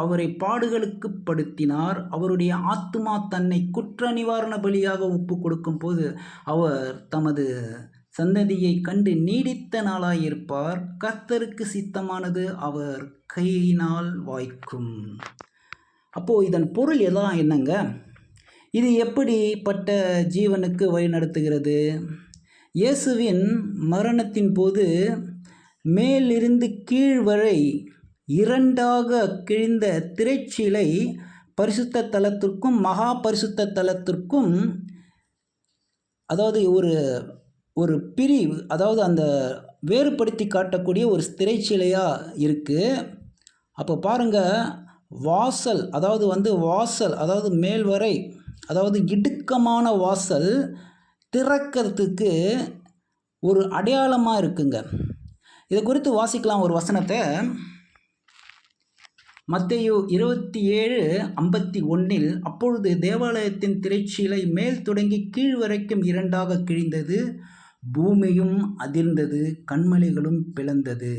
அவரை பாடுகளுக்கு படுத்தினார். அவருடைய ஆத்துமா தன்னை குற்ற நிவாரண பலியாக ஒப்பு கொடுக்கும் போது அவர் தமது சந்ததியை கண்டு நீடித்த நாளாயிருப்பார். கர்த்தருக்கு சித்தமானது அவர் கையினால் வாய்க்கும். அப்போது இதன் பொருள் எல்லாம் என்னங்க? இது எப்படிப்பட்ட ஜீவனுக்கு வழி நடத்துகிறது? இயேசுவின் மரணத்தின் போது மேலிருந்து கீழ் வரை 2ஆக கிழிந்த திரைச்சீலை பரிசுத்த தலத்திற்கும் மகா பரிசுத்த தலத்திற்கும், அதாவது ஒரு பிரிவு, அதாவது அந்த வேறுபடுத்தி காட்டக்கூடிய ஒரு திரைச்சீலையாக இருக்குது. அப்போ பாருங்கள், வாசல் அதாவது மேல் வரை, அதாவது இடுக்கமான வாசல் திறக்கிறதுக்கு ஒரு அடையாளமாக இருக்குங்க. இதை குறித்து வாசிக்கலாம் ஒரு வசனத்தை. மத்தேயு 27:51. அப்பொழுது தேவாலயத்தின் திரைச்சீலை மேல் தொடங்கி கீழ் வரைக்கும் 2ஆக கிழிந்தது, பூமியும் அதிர்ந்தது, கன்மலைகளும் பிளந்தது.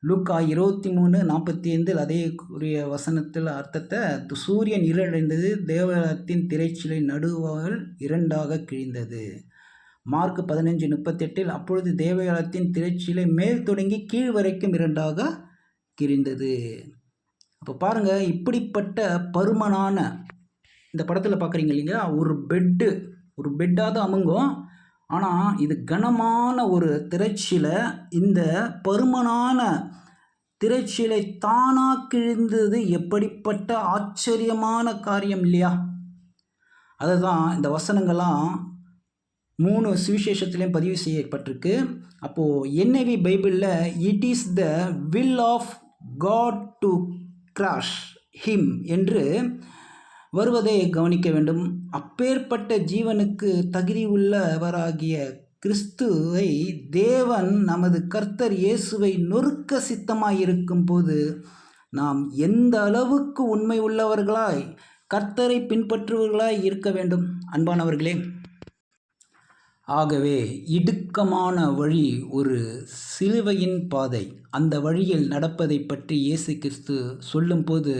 லூக்கா 23:45 அதே உரிய வசனத்தில் அர்த்தத்தை, சூரியன் இருளடைந்தது, தேவாலயத்தின் திரைச்சீலை நடுவால் 2ஆக கிழிந்தது. மார்க் 15:38 அப்பொழுது தேவாலயத்தின் திரைச்சீலை மேல் தொடங்கி கீழ் வரைக்கும் 2ஆக கிழிந்தது. அப்போ பாருங்கள், இப்படிப்பட்ட பருமனான, இந்த படத்தில் பார்க்குறீங்க இல்லைங்களா, ஒரு பெட்டாவது அமுங்கும். ஆனால் இது கனமான ஒரு திரைச்சீலை. இந்த பருமனான திரைச்சீலை தானாக கிழிந்தது எப்படிப்பட்ட ஆச்சரியமான காரியம் இல்லையா? அதை தான் இந்த வசனங்கள்லாம் 3 சுவிசேஷத்துலேயும் பதிவு செய்யப்பட்டிருக்கு. அப்போது NIV பைபிளில் it is the will of God to crush him என்று வருவதை கவனிக்க வேண்டும். அப்பேற்பட்ட ஜீவனுக்கு தகுதி உள்ளவராகிய கிறிஸ்துவை தேவன் நமது கர்த்தர் இயேசுவை நொறுக்க சித்தமாயிருக்கும் போது நாம் எந்த அளவுக்கு உண்மை உள்ளவர்களாய் கர்த்தரை பின்பற்றுவர்களாய் இருக்க வேண்டும் அன்பானவர்களே. ஆகவே இடுக்கமான வழி ஒரு சிலுவையின் பாதை. அந்த வழியில் நடப்பதை பற்றி இயேசு கிறிஸ்து சொல்லும்போது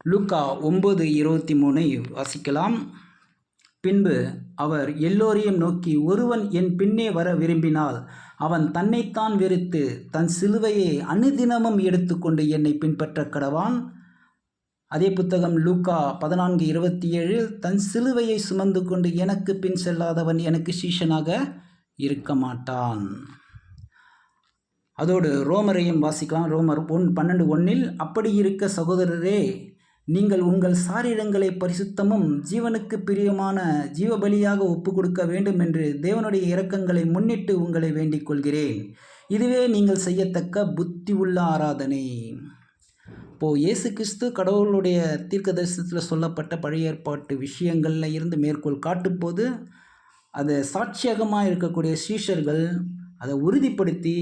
லூக்கா 9:23 வாசிக்கலாம். பின்பு அவர் எல்லோரையும் நோக்கி, ஒருவன் என் பின்னே வர விரும்பினால் அவன் தன்னைத்தான் வெறுத்து தன் சிலுவையை அனுதினமும் எடுத்துக்கொண்டு என்னை பின்பற்ற கடவான். அதே புத்தகம் லூக்கா 14:27 தன் சிலுவையை சுமந்து கொண்டு எனக்கு பின் செல்லாதவன் எனக்கு சீஷனாக இருக்க மாட்டான். அதோடு ரோமரையும் வாசிக்கலாம். ரோமர் 12:1 அப்படி இருக்க சகோதரரே, நீங்கள் உங்கள் சாரீரங்களை பரிசுத்தமும் ஜீவனுக்கு பிரியமான ஜீவபலியாக ஒப்பு கொடுக்க வேண்டும் என்று தேவனுடைய இரக்கங்களை முன்னிட்டு உங்களை வேண்டிக் கொள்கிறேன். இதுவே நீங்கள் செய்யத்தக்க புத்தி உள்ள ஆராதனை. இப்போது இயேசு கிறிஸ்து கடவுளுடைய தீர்க்க தரிசனத்தில் சொல்லப்பட்ட பழைய ஏற்பாட்டு விஷயங்களில் இருந்து மேற்கோள் காட்டும்போது அதை சாட்சியகமாக இருக்கக்கூடிய சீஷர்கள் அதை உறுதிப்படுத்தி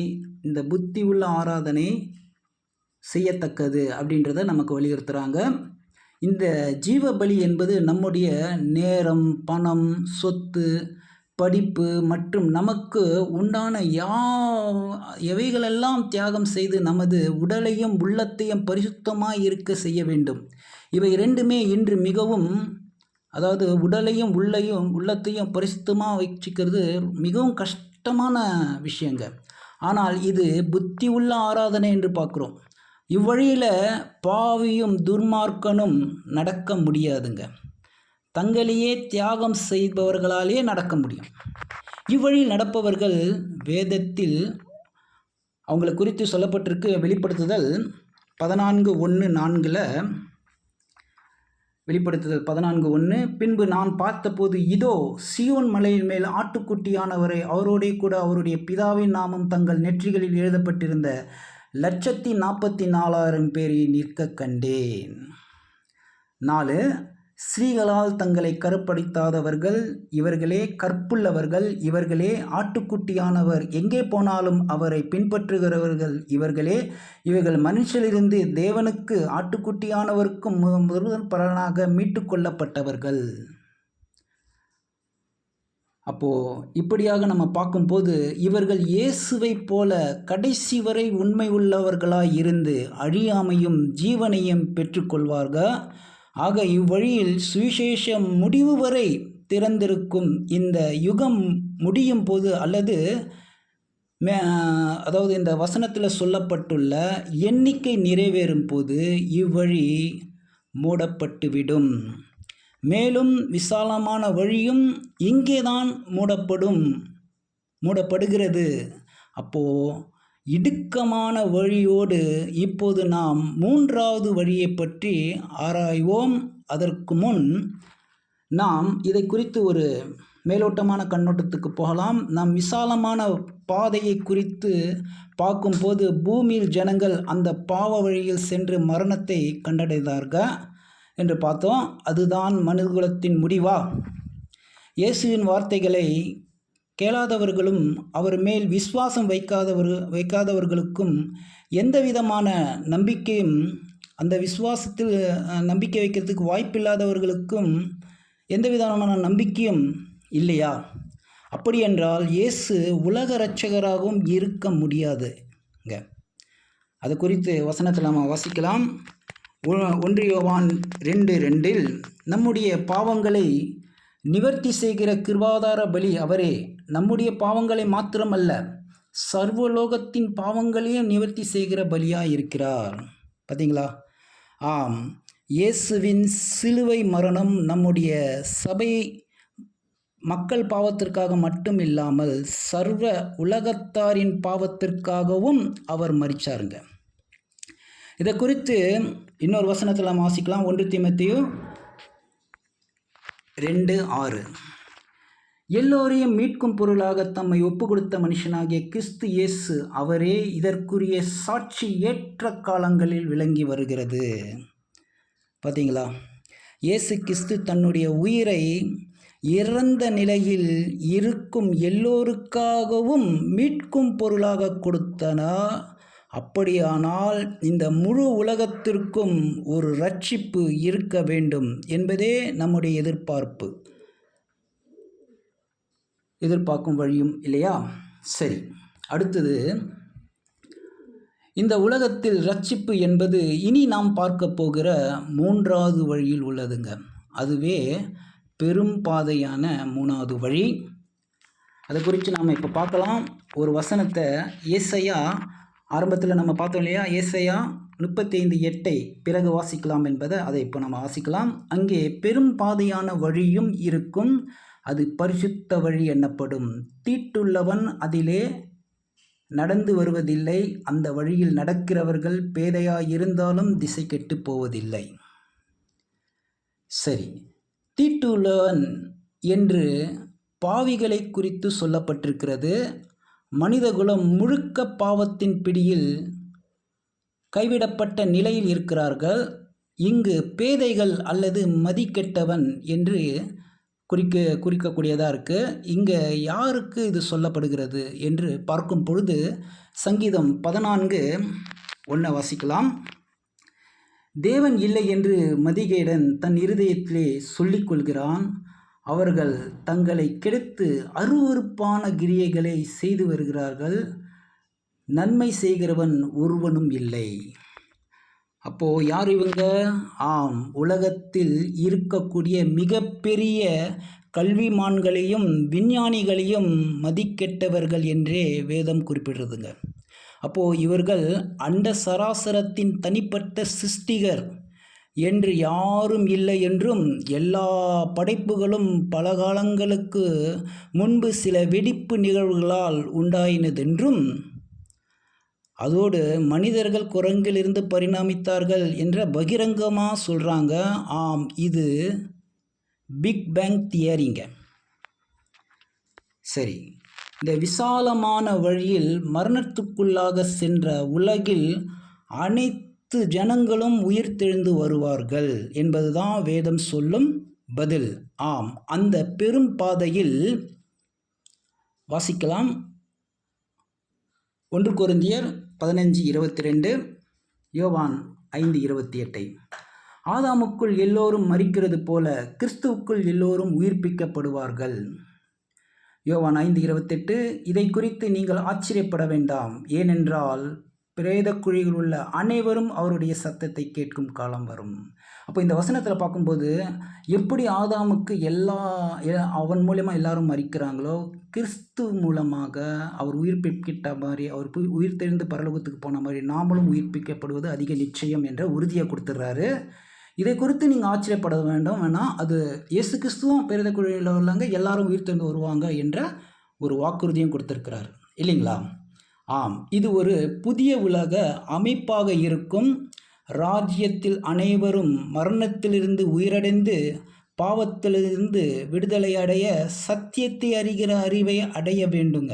இந்த புத்தி உள்ள ஆராதனை செய்யத்தக்கது அப்படின்றத நமக்கு வலியுறுத்துகிறாங்க. இந்த ஜீவ பலி என்பது நம்முடைய நேரம், பணம், சொத்து, படிப்பு மற்றும் நமக்கு உண்டான எவைகளெல்லாம் தியாகம் செய்து நமது உடலையும் உள்ளத்தையும் பரிசுத்தமாக இருக்க செய்ய வேண்டும். இவை ரெண்டுமே இன்று மிகவும், அதாவது உடலையும் உள்ளத்தையும் பரிசுத்தமாக வச்சுக்கிறது மிகவும் கஷ்டமான விஷயங்க. ஆனால் இது புத்தி உள்ள ஆராதனை என்று பார்க்குறோம். இவ்வழியில் பாவியும் துர்மார்க்கனும் நடக்க முடியாதுங்க. தங்களையே தியாகம் செய்பவர்களாலே நடக்க முடியும். இவ்வழியில் நடப்பவர்கள் வேதத்தில் அவங்களை குறித்து சொல்லப்பட்டிருக்கு. வெளிப்படுத்துதல் 14:1-4 வெளிப்படுத்துதல் 14:1 பின்பு நான் பார்த்தபோது இதோ சீயோன் மலையின் மேல் ஆட்டுக்குட்டியானவரை அவரோடே கூட அவருடைய பிதாவின் நாமம் தங்கள் நெற்றிகளில் எழுதப்பட்டிருந்த 144,000 பேரை நிற்க கண்டேன். 4 ஸ்ரீகளால் தங்களை கருப்படுத்தாதவர்கள் இவர்களே, கற்புள்ளவர்கள் இவர்களே, ஆட்டுக்குட்டியானவர் எங்கே போனாலும் அவரை பின்பற்றுகிறவர்கள் இவர்களே, இவர்கள் மனுஷரிலிருந்து தேவனுக்கு ஆட்டுக்குட்டியானவருக்கும் முதல் பலனாக மீட்டு கொள்ளப்பட்டவர்கள். அப்போது இப்படியாக நம்ம பார்க்கும்போது இவர்கள் இயேசுவை போல கடைசி வரை உண்மை உள்ளவர்களாய் இருந்து அழியாமையும் ஜீவனையும் பெற்றுக்கொள்வார்கள். ஆக இவ்வழியில் சுவிசேஷம் முடிவு வரை திறந்திருக்கும். இந்த யுகம் முடியும் போது அதாவது இந்த வசனத்தில் சொல்லப்பட்டுள்ள எண்ணிக்கை நிறைவேறும் போது இவ்வழி மூடப்பட்டுவிடும். மேலும் விசாலமான வழியும் இங்கேதான் மூடப்படுகிறது. அப்போது இடுக்கமான வழியோடு இப்போது நாம் 3வது வழியை பற்றி ஆராய்வோம். அதற்கு முன் நாம் இதை குறித்து ஒரு மேலோட்டமான கண்ணோட்டத்துக்கு போகலாம். நாம் விசாலமான பாதையை குறித்து பார்க்கும்போது பூமியில் ஜனங்கள் அந்த பாவ வழியில் சென்று மரணத்தை கண்டடைந்தார்கள் என்று பார்த்தோம். அதுதான் மனிதகுலத்தின் முடிவா? இயேசுவின் வார்த்தைகளை கேளாதவர்களும் அவர் மேல் விசுவாசம் வைக்காதவர்களுக்கும் எந்த விதமான நம்பிக்கையும், அந்த விசுவாசத்தில் நம்பிக்கை வைக்கிறதுக்கு வாய்ப்பில்லாதவர்களுக்கும் எந்த விதமான நம்பிக்கையும் இல்லையா? அப்படி என்றால் இயேசு உலக இரட்சகராகவும் இருக்க முடியாதுங்க. அது குறித்து வசனத்தில் நாம் வாசிக்கலாம். 1 யோவான் 2:2 நம்முடைய பாவங்களை நிவர்த்தி செய்கிற கிருபாதார பலி அவரே. நம்முடைய பாவங்களை மாத்திரமல்ல, சர்வலோகத்தின் பாவங்களையும் நிவர்த்தி செய்கிற பலியாக இருக்கிறார். பார்த்தீங்களா? ஆம், இயேசுவின் சிலுவை மரணம் நம்முடைய சபை மக்கள் பாவத்திற்காக மட்டும் இல்லாமல் சர்வ உலகத்தாரின் பாவத்திற்காகவும் அவர் மரிச்சாருங்க. இதை குறித்து இன்னொரு வசனத்தில் நாம் வாசிக்கலாம். 1 தீமோத்தேயு 2:6 எல்லோரையும் மீட்கும் பொருளாக தம்மை ஒப்பு கொடுத்த மனுஷனாகிய கிறிஸ்து இயேசு அவரே இதற்குரிய சாட்சி ஏற்ற காலங்களில் விளங்கி வருகிறது. பார்த்தீங்களா? இயேசு கிறிஸ்து தன்னுடைய உயிரை இறந்த நிலையில் இருக்கும் எல்லோருக்காகவும் மீட்கும் பொருளாக கொடுத்தனா. அப்படியானால் இந்த முழு உலகத்திற்கும் ஒரு ரட்சிப்பு இருக்க வேண்டும் என்பதே நம்முடைய எதிர்பார்க்கும் வழியும் இல்லையா? சரி, அடுத்தது இந்த உலகத்தில் ரட்சிப்பு என்பது இனி நாம் பார்க்க போகிற 3வது வழியில் உள்ளதுங்க. அதுவே பெரும் பாதையான 3வது வழி. அதை குறித்து நாம் இப்போ பார்க்கலாம். ஒரு வசனத்தை ஏசாயா ஆரம்பத்தில் நம்ம பார்த்தோம் இல்லையா? ஏசாயா 35:8 பிறகு வாசிக்கலாம் என்பதை அதை இப்போ நம்ம வாசிக்கலாம். அங்கே பெரும் பாதையான வழியும் இருக்கும், அது பரிசுத்த வழி எனப்படும். தீட்டுள்ளவன் அதிலே நடந்து வருவதில்லை, அந்த வழியில் நடக்கிறவர்கள் பேதையாயிருந்தாலும் திசை கெட்டு போவதில்லை. சரி, தீட்டுள்ளவன் என்று பாவிகளை குறித்து சொல்லப்பட்டிருக்கிறது. மனிதகுலம் முழுக்க பாவத்தின் பிடியில் கைவிடப்பட்ட நிலையில் இருக்கிறார்கள். இங்கு பேதைகள் அல்லது மதிக்கெட்டவன் என்று குறிக்கக்கூடியதாக இருக்குது. இங்கே யாருக்கு இது சொல்லப்படுகிறது என்று பார்க்கும் பொழுது சங்கீதம் 14:1 வாசிக்கலாம். தேவன் இல்லை என்று மதிகேடன் தன் இருதயத்திலே சொல்லிக் கொள்கிறான். அவர்கள் தங்களை கெடுத்து அருவருப்பான கிரியைகளை செய்து வருகிறார்கள். நன்மை செய்கிறவன் ஒருவனும் இல்லை. அப்போது யார் இவங்க? ஆம், உலகத்தில் இருக்கக்கூடிய மிகப்பெரிய கல்விமான்களையும் விஞ்ஞானிகளையும் மதிக்கெட்டவர்கள் என்றே வேதம் குறிப்பிடுறதுங்க. அப்போது இவர்கள் அண்ட சராசரத்தின் தனிப்பட்ட சிருஷ்டிகர் என்று யாரும் இல்லை என்றும், எல்லா படைப்புகளும் பல காலங்களுக்கு முன்பு சில வெடிப்பு நிகழ்வுகளால் உண்டாயினதென்றும், அதோடு மனிதர்கள் குரங்கிலிருந்து பரிணாமித்தார்கள் என்ற பகிரங்கமாக சொல்கிறாங்க. ஆம், இது பிக் பேங் தியரிங்க. சரி, இந்த விசாலமான வழியில் மரணத்துக்குள்ளாக சென்ற உலகில் அனைத்து ஜனங்களும் உயிர்த்தெழுந்து வருவார்கள் என்பதுதான் வேதம் சொல்லும் பதில். ஆம், அந்த பெரும் பாதையில் வாசிக்கலாம். 1 கொரிந்தியர் 15:22, யோவான் 5:28. ஆதாமுக்குள் எல்லோரும் மரிக்கிறது போல கிறிஸ்துவுக்குள் எல்லோரும் உயிர்ப்பிக்கப்படுவார்கள். யோவான் 5:28. இதை குறித்து நீங்கள் ஆச்சரியப்பட வேண்டாம், ஏனென்றால் பிரேத குழியில் உள்ள அனைவரும் அவருடைய சத்தத்தை கேட்கும் காலம் வரும். அப்போ இந்த வசனத்தில் பார்க்கும்போது எப்படி ஆதாமுக்கு அவன் மூலமாக எல்லாரும் மரிக்கிறாங்களோ, கிறிஸ்து மூலமாக அவர் உயிர்ப்பிக்கிட்ட மாதிரி, அவர் உயிர்த்தெழுந்து பரலோகத்துக்கு போன மாதிரி நாமளும் உயிர்ப்பிக்கப்படுவது அதிக நிச்சயம் என்ற உறுதியை கொடுத்துட்றாரு. இதை குறித்து நீங்கள் ஆச்சரியப்பட வேண்டும். வேணால் அது இயேசு கிறிஸ்துவும் பிரேத குழியில் உள்ளவங்க எல்லாரும் உயிர்த்தெழுந்து வருவாங்க என்ற ஒரு வாக்குறுதியும் கொடுத்துருக்கிறார் இல்லைங்களா? ஆம், இது ஒரு புதிய உலக அமைப்பாக இருக்கும். ராஜ்யத்தில் அனைவரும் மரணத்திலிருந்து உயிரடைந்து பாவத்திலிருந்து விடுதலை அடைய சத்தியத்தை அறிகிற அறிவை அடைய வேண்டுங்க.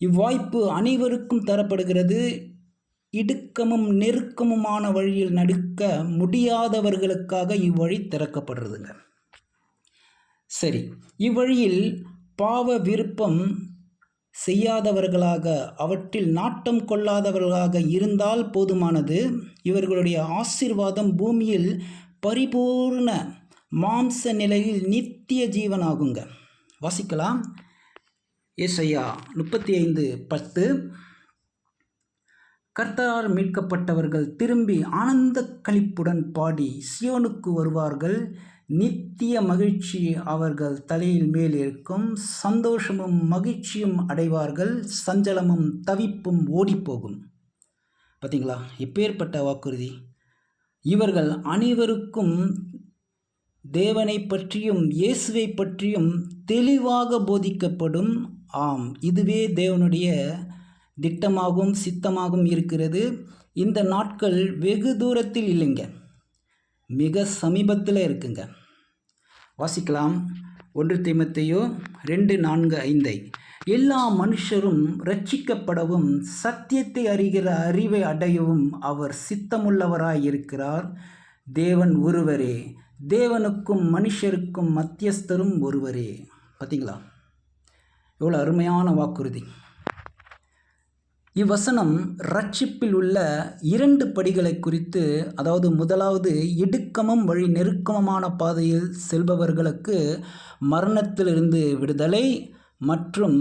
இவ்வாய்ப்பு அனைவருக்கும் தரப்படுகிறது. இடுக்கமும் நெருக்கமுமான வழியில் நடக்க முடியாதவர்களுக்காக இவ்வழி திறக்கப்படுறதுங்க. சரி, இவ்வழியில் பாவ விருப்பம் செய்யாதவர்களாக, அவற்றில் நாட்டம் கொள்ளாதவர்களாக இருந்தால் போதுமானது. இவர்களுடைய ஆசீர்வாதம் பூமியில் பரிபூர்ண மாம்ச நிலையில் நித்திய ஜீவனாகுங்க. வாசிக்கலாம். ஏசாயா 35:10. கர்த்தரால் மீட்கப்பட்டவர்கள் திரும்பி ஆனந்த களிப்புடன் பாடி சியோனுக்கு வருவார்கள். நித்திய மகிழ்ச்சி அவர்கள் தலையில் மேல் இருக்கும். சந்தோஷமும் மகிழ்ச்சியும் அடைவார்கள். சஞ்சலமும் தவிப்பும் ஓடிப்போகும். பார்த்தீங்களா, எப்பேற்பட்ட வாக்குறுதி! இவர்கள் அனைவருக்கும் தேவனை பற்றியும் இயேசுவை பற்றியும் தெளிவாக போதிக்கப்படும். ஆம், இதுவே தேவனுடைய திட்டமாகவும் சித்தமாகவும் இருக்கிறது. இந்த நாட்கள் வெகு தூரத்தில் இல்லைங்க, மிக சமீபத்தில் இருக்குங்க. வாசிக்கலாம். 1 தீமோத்தேயு 2:4-5. எல்லா மனுஷரும் இரட்சிக்கப்படவும் சத்தியத்தை அறிகிற அறிவை அடையவும் அவர் சித்தமுள்ளவராயிருக்கிறார். தேவன் ஒருவரே, தேவனுக்கும் மனுஷருக்கும் மத்தியஸ்தரும் ஒருவரே. பார்த்தீங்களா, எவ்வளோ அருமையான வாக்குறுதி! இவ்வசனம் ரட்சிப்பில் உள்ள 2 படிகளை குறித்து, அதாவது முதலாவது இடுக்கமும் வழி நெருக்கமான பாதையில் செல்பவர்களுக்கு மரணத்திலிருந்து விடுதலை, மற்றும்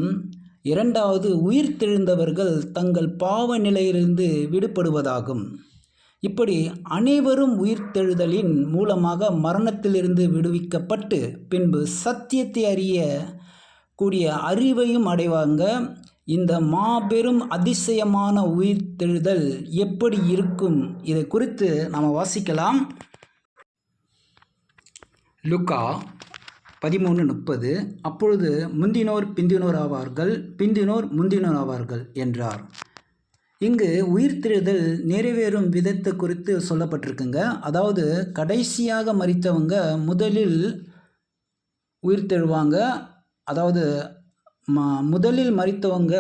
இரண்டாவது உயிர்த்தெழுந்தவர்கள் தங்கள் பாவ நிலையிலிருந்து விடுபடுவதாகும். இப்படி அனைவரும் உயிர்த்தெழுதலின் மூலமாக மரணத்திலிருந்து விடுவிக்கப்பட்டு பின்பு சத்தியத்தை அறிய கூடிய அறிவையும் அடைவாங்க. இந்த மாபெரும் அதிசயமான உயிர்த்தெழுதல் எப்படி இருக்கும்? இதை குறித்து நாம் வாசிக்கலாம். லூக்கா 13:30. அப்பொழுது முந்தினோர் பிந்தினோர் ஆவார்கள், பிந்தினோர் முந்தினோர் ஆவார்கள் என்றார். இங்கு உயிர்த்தெழுதல் நிறைவேறும் விதத்தை குறித்து சொல்லப்பட்டிருக்குங்க. அதாவது கடைசியாக மரித்தவங்க முதலில் உயிர்த்தெழுவாங்க. அதாவது முதலில் மரித்தவங்க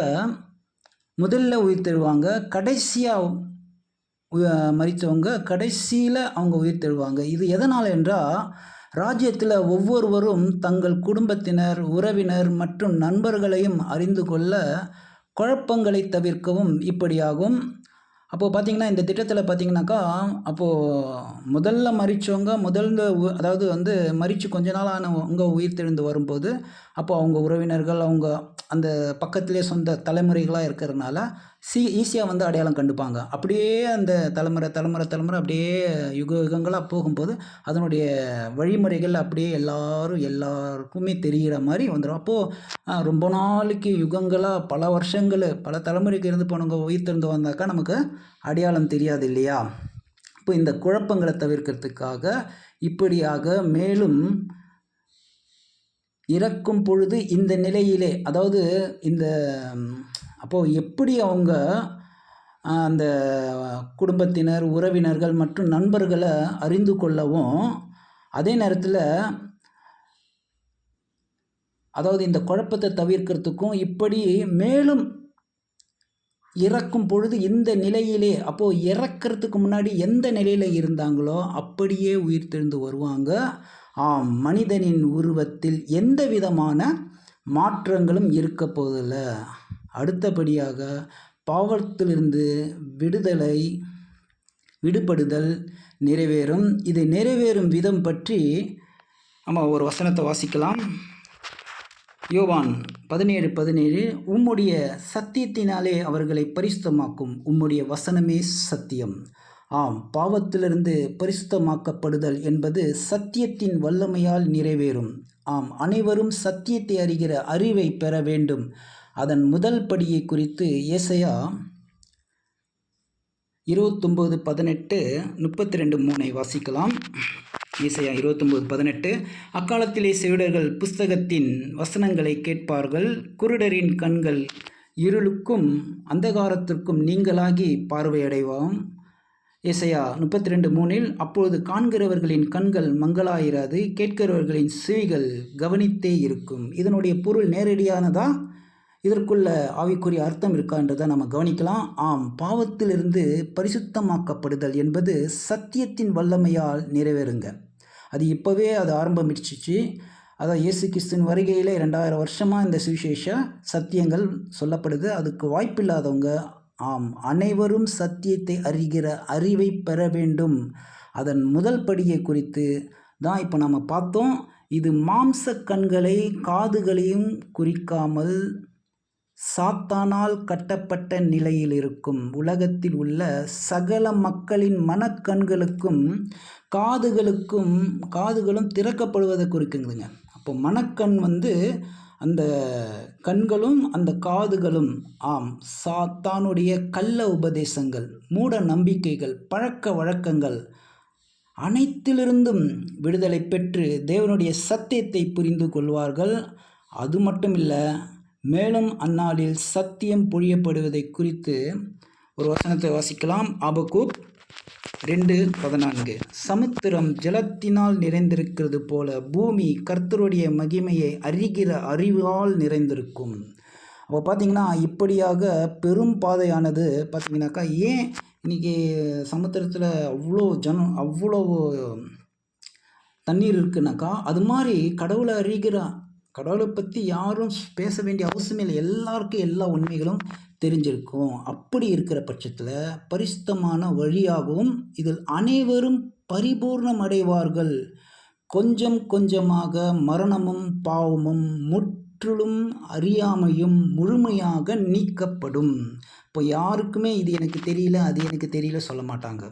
முதல்ல உயிர்த்தெழுவாங்க. கடைசியாக மரித்தவங்க கடைசியில் அவங்க உயிர்த்தெழுவாங்க. இது எதனால் என்றால், ராஜ்யத்தில் ஒவ்வொருவரும் தங்கள் குடும்பத்தினர், உறவினர் மற்றும் நண்பர்களையும் அறிந்து கொள்ள குழப்பங்களை தவிர்க்கவும் இப்படியாகும். அப்போது பார்த்திங்கன்னா, இந்த திட்டத்தில் பார்த்திங்கனாக்கா, அப்போது முதல்ல மரித்தவங்க அதாவது மரித்து கொஞ்ச நாள் ஆனவங்க உயிர்த்தெழுந்து வரும்போது, அப்போது அவங்க உறவினர்கள், அவங்க அந்த பக்கத்திலே சொந்த தலைமுறைகளாக இருக்கிறதுனால ஈஸியாக அடையாளம் கண்டுப்பாங்க. அப்படியே அந்த தலைமுறை அப்படியே யுகங்களாக போகும்போது அதனுடைய வழிமுறைகள் அப்படியே எல்லாருக்குமே தெரிகிற மாதிரி வந்துடும். அப்போது ரொம்ப நாளைக்கு யுகங்களாக பல வருஷங்கள் பல தலைமுறைக்கு இருந்து போனவங்க உயிர்த்தெழுந்து வந்தாக்கா நமக்கு அடையாளம் தெரியாது இல்லையா? இப்போ இந்த குழப்பங்களை தவிர்க்கிறதுக்காக இப்படியாக மேலும் இறக்கும் பொழுது இந்த நிலையிலே, அதாவது அப்போது எப்படி அவங்க அந்த குடும்பத்தினர், உறவினர்கள் மற்றும் நண்பர்களை அறிந்து கொள்ளவும், அதே நேரத்தில் அதாவது இந்த குழப்பத்தை தவிர்க்கிறதுக்கும் இப்படி மேலும் இறக்கும் பொழுது இந்த நிலையிலே, அப்போது இறக்கிறதுக்கு முன்னாடி எந்த நிலையில் இருந்தாங்களோ அப்படியே உயிர்த்தெழுந்து வருவாங்க. மனிதனின் உருவத்தில் எந்த விதமான மாற்றங்களும் இருக்க போதில்ல. அடுத்தபடியாக பாவத்திலிருந்து விடுபடுதல் நிறைவேறும். இது நிறைவேறும் விதம் பற்றி நம்ம ஒரு வசனத்தை வாசிக்கலாம். யோவான் 17:17 உம்முடைய சத்தியத்தினாலே அவர்களை பரிசுத்தமாக்கும், உம்முடைய வசனமே சத்தியம். பாவத்திலிருந்து பரிசுத்தமாக்கப்படுதல் என்பது சத்தியத்தின் வல்லமையால் நிறைவேறும். அனைவரும் சத்தியத்தை அறிகிற அறிவை பெற வேண்டும். அதன் முதல் படியை குறித்து ஏசாயா 29:18, 32:3 வாசிக்கலாம். ஏசாயா 29:18 அக்காலத்திலே செவிடர்கள் புஸ்தகத்தின் வசனங்களை கேட்பார்கள், குருடரின் கண்கள் இருளுக்கும் அந்தகாரத்திற்கும் நீங்களாகி பார்வையடைவாம். ஏசாயா 32:3 அப்பொழுது காண்கிறவர்களின் கண்கள் மங்களாயிராது, கேட்கிறவர்களின் செவிகள் கவனித்தே இருக்கும். இதனுடைய பொருள் நேரடியானதா, இதற்குள்ள ஆவிக்குரிய அர்த்தம் இருக்கான்றதை நம்ம கவனிக்கலாம். பாவத்திலிருந்து பரிசுத்தமாக்கப்படுதல் என்பது சத்தியத்தின் வல்லமையால் நிறைவேறுங்க. அது இப்போவே அது ஆரம்பிச்சிச்சு. அதான் இயேசு கிறிஸ்துவின் வருகையில் 2000 வருஷமாக இந்த சுவிசேஷ சத்தியங்கள் சொல்லப்படுது. அதுக்கு வாய்ப்பில்லாதவங்க அனைவரும் சத்தியத்தை அறிகிற அறிவை பெற வேண்டும். அதன் முதல் படியை குறித்து தான் இப்போ நம்ம பார்த்தோம். இது மாம்ச கண்களை காதுகளையும் குறிக்காமல் சாத்தானால் கட்டப்பட்ட நிலையில் இருக்கும் உலகத்தில் உள்ள சகல மக்களின் மனக்கண்களுக்கும் காதுகளும் திறக்கப்படுவதை குறிக்குதுங்க. அப்போ மனக்கண் அந்த கண்களும் அந்த காதுகளும் சாத்தானுடைய கள்ள உபதேசங்கள், மூட நம்பிக்கைகள், பழக்க வழக்கங்கள் அனைத்திலிருந்தும் விடுதலை பெற்று தேவனுடைய சத்தியத்தை புரிந்து கொள்வார்கள். அது மட்டும் இல்லை, மேலும் அந்நாளில் சத்தியம் பொழியப்படுவதை குறித்து ஒரு வசனத்தை வாசிக்கலாம். ஆபக்கூக் 2:14 சமுத்திரம் ஜலத்தினால் நிறைந்திருக்கிறது போல பூமி கர்த்தருடைய மகிமையை அறிகிற அறிவால் நிறைந்திருக்கும். அப்போ பார்த்திங்கன்னா, இப்படியாக பெரும் பாதையானது பார்த்திங்கனாக்கா, ஏன் இன்றைக்கி சமுத்திரத்தில் அவ்வளோ தண்ணீர் இருக்குனாக்கா, அது மாதிரி கடவுளை பற்றி யாரும் பேச வேண்டிய அவசியமே இல்லை. எல்லாருக்கும் எல்லா உண்மைகளும் தெரிஞ்சிருக்கும். அப்படி இருக்கிற பட்சத்தில் பரிசுத்தமான வழியாகவும் இதில் அனைவரும் பரிபூர்ணம் அடைவார்கள். கொஞ்சம் கொஞ்சமாக மரணமும் பாவமும் முற்றிலும் அறியாமையும் முழுமையாக நீக்கப்படும். இப்போ யாருக்குமே இது எனக்கு தெரியல, அது எனக்கு தெரியல சொல்ல மாட்டாங்க.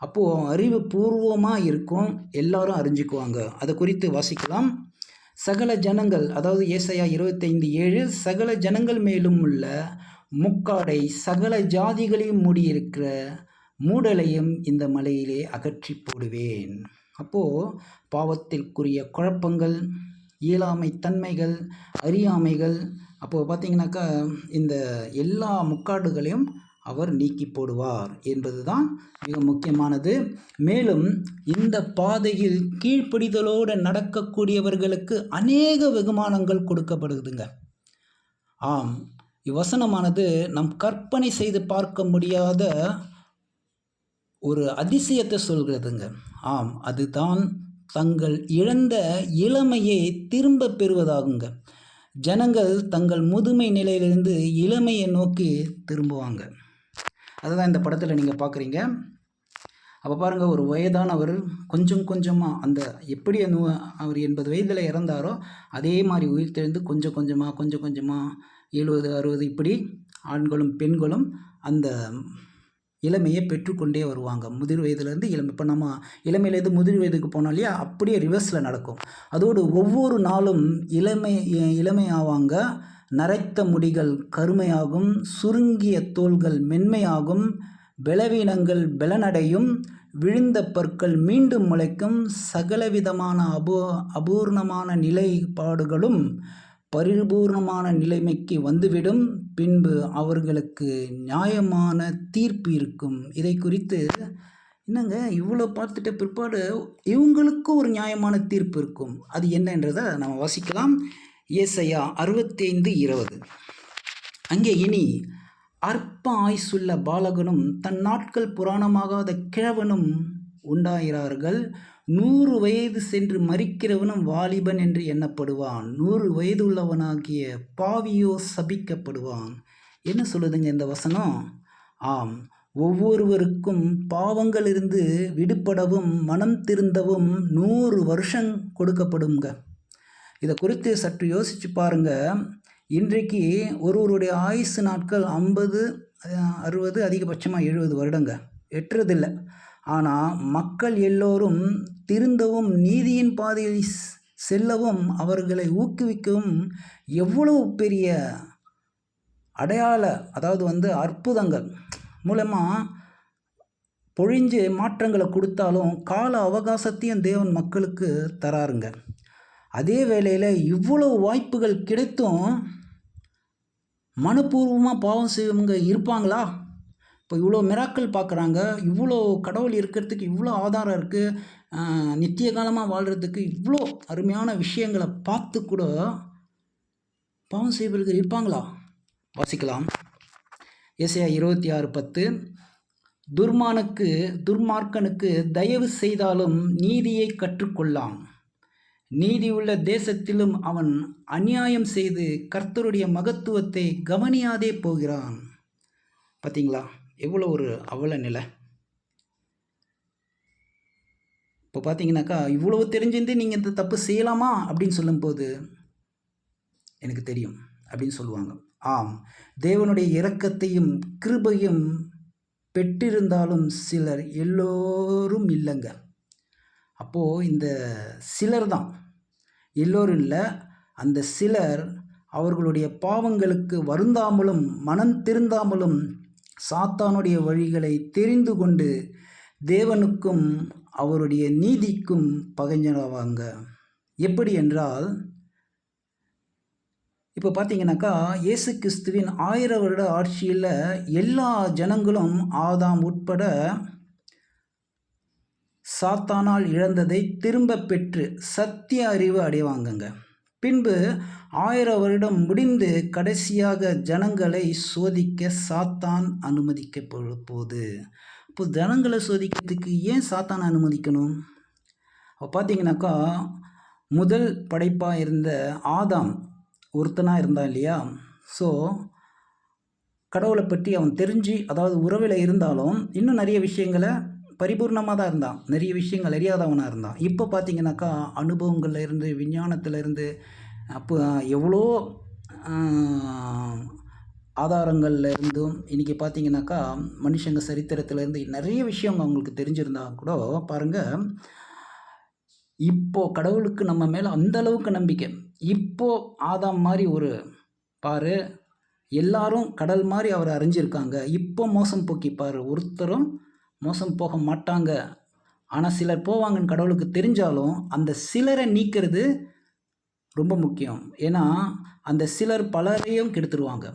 அப்போது அறிவு பூர்வமாக இருக்கும், எல்லாரும் அறிஞ்சுக்குவாங்க. அதை குறித்து வாசிக்கலாம். சகல ஜனங்கள், அதாவது ஏசாயா 25:7 சகல ஜனங்கள் மேலும் உள்ள முக்காடை சகல ஜாதிகளையும் மூடியிருக்கிற மூடலையும் இந்த மலையிலே அகற்றி போடுவேன். அப்போது பாவத்திற்குரிய குழப்பங்கள், இயலாமை தன்மைகள், அறியாமைகள், அப்போது பார்த்திங்கனாக்கா இந்த எல்லா முக்காடுகளையும் அவர் நீக்கி போடுவார் என்பதுதான் மிக முக்கியமானது. மேலும் இந்த பாதையில் கீழ்ப்படிதலோடு நடக்கக்கூடியவர்களுக்கு அநேக வெகுமானங்கள் கொடுக்கப்படுதுங்க. ஆம், இவ்வசனமானது நம் கற்பனை செய்து பார்க்க முடியாத ஒரு அதிசயத்தை சொல்கிறதுங்க. ஆம், அதுதான் தங்கள் இழந்த இளமையை திரும்ப பெறுவதாகுங்க. ஜனங்கள் தங்கள் முதுமை நிலையிலிருந்து இளமையை நோக்கி திரும்புவாங்க. அதுதான் இந்த படத்தில் நீங்கள் பார்க்குறீங்க. அப்போ பாருங்கள், ஒரு வயதானவர் கொஞ்சம் கொஞ்சமாக அந்த எப்படி அவர் 80 வயதில் இறந்தாரோ அதே மாதிரி உயிர் தெழுந்து கொஞ்சம் கொஞ்சமாக 70, 60 இப்படி ஆண்களும் பெண்களும் அந்த இளமையை பெற்றுக்கொண்டே வருவாங்க. முதிர் வயதுலேருந்து இளமை. இப்போ நம்ம இளமையிலேருந்து முதிர் வயதுக்கு போனோம் இல்லையா, அப்படியே ரிவர்ஸில் நடக்கும். அதோடு ஒவ்வொரு நாளும் இளமையாவாங்க. நரைத்த முடிகள் கருமையாகும், சுருங்கிய தோள்கள் மென்மையாகும், பலவீனங்கள் பலனடையும், விழுந்த பற்கள் மீண்டும் முளைக்கும், சகலவிதமான அபூர்ணமான நிலைப்பாடுகளும் பரிபூர்ணமான நிலைமைக்கு வந்துவிடும். பின்பு அவர்களுக்கு நியாயமான தீர்ப்பு இருக்கும். இதை குறித்து என்னங்க இவ்வளோ பார்த்துட்ட பிற்பாடு இவங்களுக்கு ஒரு நியாயமான தீர்ப்பு இருக்கும். அது என்னன்றதை நம்ம வாசிக்கலாம். ஏசாயா 65:20. அங்கே இனி அற்ப ஆயுசுள்ள பாலகனும் தன் நாட்கள் புராணமாகாத கிழவனும் உண்டாகிறார்கள். 100 வயது சென்று மரிக்கிறவனும் வாலிபன் என்று எண்ணப்படுவான். 100 வயது உள்ளவனாகிய பாவியோ சபிக்கப்படுவான். என்ன சொல்லுதுங்க இந்த வசனம்? ஆம், ஒவ்வொருவருக்கும் பாவங்களிலிருந்து விடுபடவும் மனம் திருந்தவும் 100 வருஷம் கொடுக்கப்படுங்க. இதை குறித்து சற்று யோசித்து பாருங்கள். இன்றைக்கு ஒருவருடைய ஆயுசு நாட்கள் 50, 60, அதிகபட்சமாக 70 வருடங்க, எட்டுறதில்லை. ஆனால் மக்கள் எல்லோரும் திருந்தவும் நீதியின் பாதையில் செல்லவும் அவர்களை ஊக்குவிக்கவும் எவ்வளவு பெரிய அதாவது அற்புதங்கள் மூலமாக பொழிஞ்சு மாற்றங்களை கொடுத்தாலும் கால அவகாசத்தையும் தேவன் மக்களுக்கு தராருங்க. அதே வேளையில் இவ்வளவு வாய்ப்புகள் கிடைத்தும் மனப்பூர்வமாக பாவம் செய்வங்க இருப்பாங்களா? இப்போ இவ்வளோ மிராக்கள் பார்க்குறாங்க, இவ்வளோ கடவுள் இருக்கிறதுக்கு இவ்வளோ ஆதாரம் இருக்குது, நித்திய காலமாக வாழ்கிறதுக்கு இவ்வளோ அருமையான விஷயங்களை பார்த்து கூட பாவம் செய்வர்கள் இருப்பாங்களா? வாசிக்கலாம். ஏசாயா 26:10. துர்மார்க்கனுக்கு தயவு செய்தாலும் நீதியை கற்றுக்கொள்ளான். நீதி உள்ள தேசத்திலும் அவன் அநியாயம் செய்து கர்த்தருடைய மகத்துவத்தை கவனியாதே போகிறான். பார்த்தீங்களா எவ்வளோ ஒரு அவல நிலை. இப்போ பார்த்தீங்கன்னாக்கா இவ்வளவு தெரிஞ்சிருந்து நீங்கள் இந்த தப்பு செய்யலாமா அப்படின்னு சொல்லும்போது எனக்கு தெரியும் அப்படின்னு சொல்லுவாங்க. ஆம், தேவனுடைய இரக்கத்தையும் கிருபையும் பெற்றிருந்தாலும் சிலர் எல்லோரும் இல்லைங்க. அப்போது இந்த சிலர் தான், எல்லோரும் இல்லை, அந்த சிலர் அவர்களுடைய பாவங்களுக்கு வருந்தாமலும் மனம் திருந்தாமலும் சாத்தானுடைய வழிகளை தெரிந்து கொண்டு தேவனுக்கும் அவருடைய நீதிக்கும் பகைஞராவாங்க. எப்படி என்றால், இப்போ பார்த்தீங்கன்னாக்கா இயேசு கிறிஸ்துவின் 1000 வருட ஆட்சியில் எல்லா ஜனங்களும் ஆதாம் உட்பட சாத்தானால் இழந்ததை திரும்ப பெற்று சத்திய அறிவு அடைவாங்கங்க. பின்பு 1000 வருடம் முடிந்து கடைசியாக ஜனங்களை சோதிக்க சாத்தான் அனுமதிக்கப்படும் போது, இப்போ ஜனங்களை சோதிக்கிறதுக்கு ஏன் சாத்தான் அனுமதிக்கணும்? அப்போ பார்த்தீங்கன்னாக்கா முதல் படைப்பாக இருந்த ஆதாம் ஒருத்தனாக இருந்தான் இல்லையா? ஸோ கடவுளை பற்றி அவன் தெரிஞ்சு, அதாவது உறவில் இருந்தாலும் இன்னும் நிறைய விஷயங்களை பரிபூர்ணமாக தான் இருந்தான், நிறைய விஷயங்கள் அறியாதவனாக இருந்தான். இப்போ பார்த்தீங்கன்னாக்கா அனுபவங்கள்ல இருந்து விஞ்ஞானத்தில் இருந்து அப்போ எவ்வளோ ஆதாரங்கள்ல இருந்தும் இன்றைக்கி பார்த்தீங்கன்னாக்கா மனுஷங்க சரித்திரத்திலேருந்து நிறைய விஷயம் அவங்களுக்கு தெரிஞ்சிருந்தா கூட பாருங்கள், இப்போது கடவுளுக்கு நம்ம மேலே அந்த அளவுக்கு நம்பிக்கை. இப்போது ஆதாம் மாதிரி ஒரு பாரு, எல்லாரும் கடல் மாதிரி அவரை அறிஞ்சிருக்காங்க. இப்போ மோசம் போக்கிப்பார், ஒருத்தரும் மோசம் போக மாட்டாங்க. ஆனால் சிலர் போவாங்கன்னு கடவுளுக்கு தெரிஞ்சாலும் அந்த சிலரை நீக்கிறது ரொம்ப முக்கியம். ஏன்னா அந்த சிலர் பலரையும் கெடுத்துருவாங்க.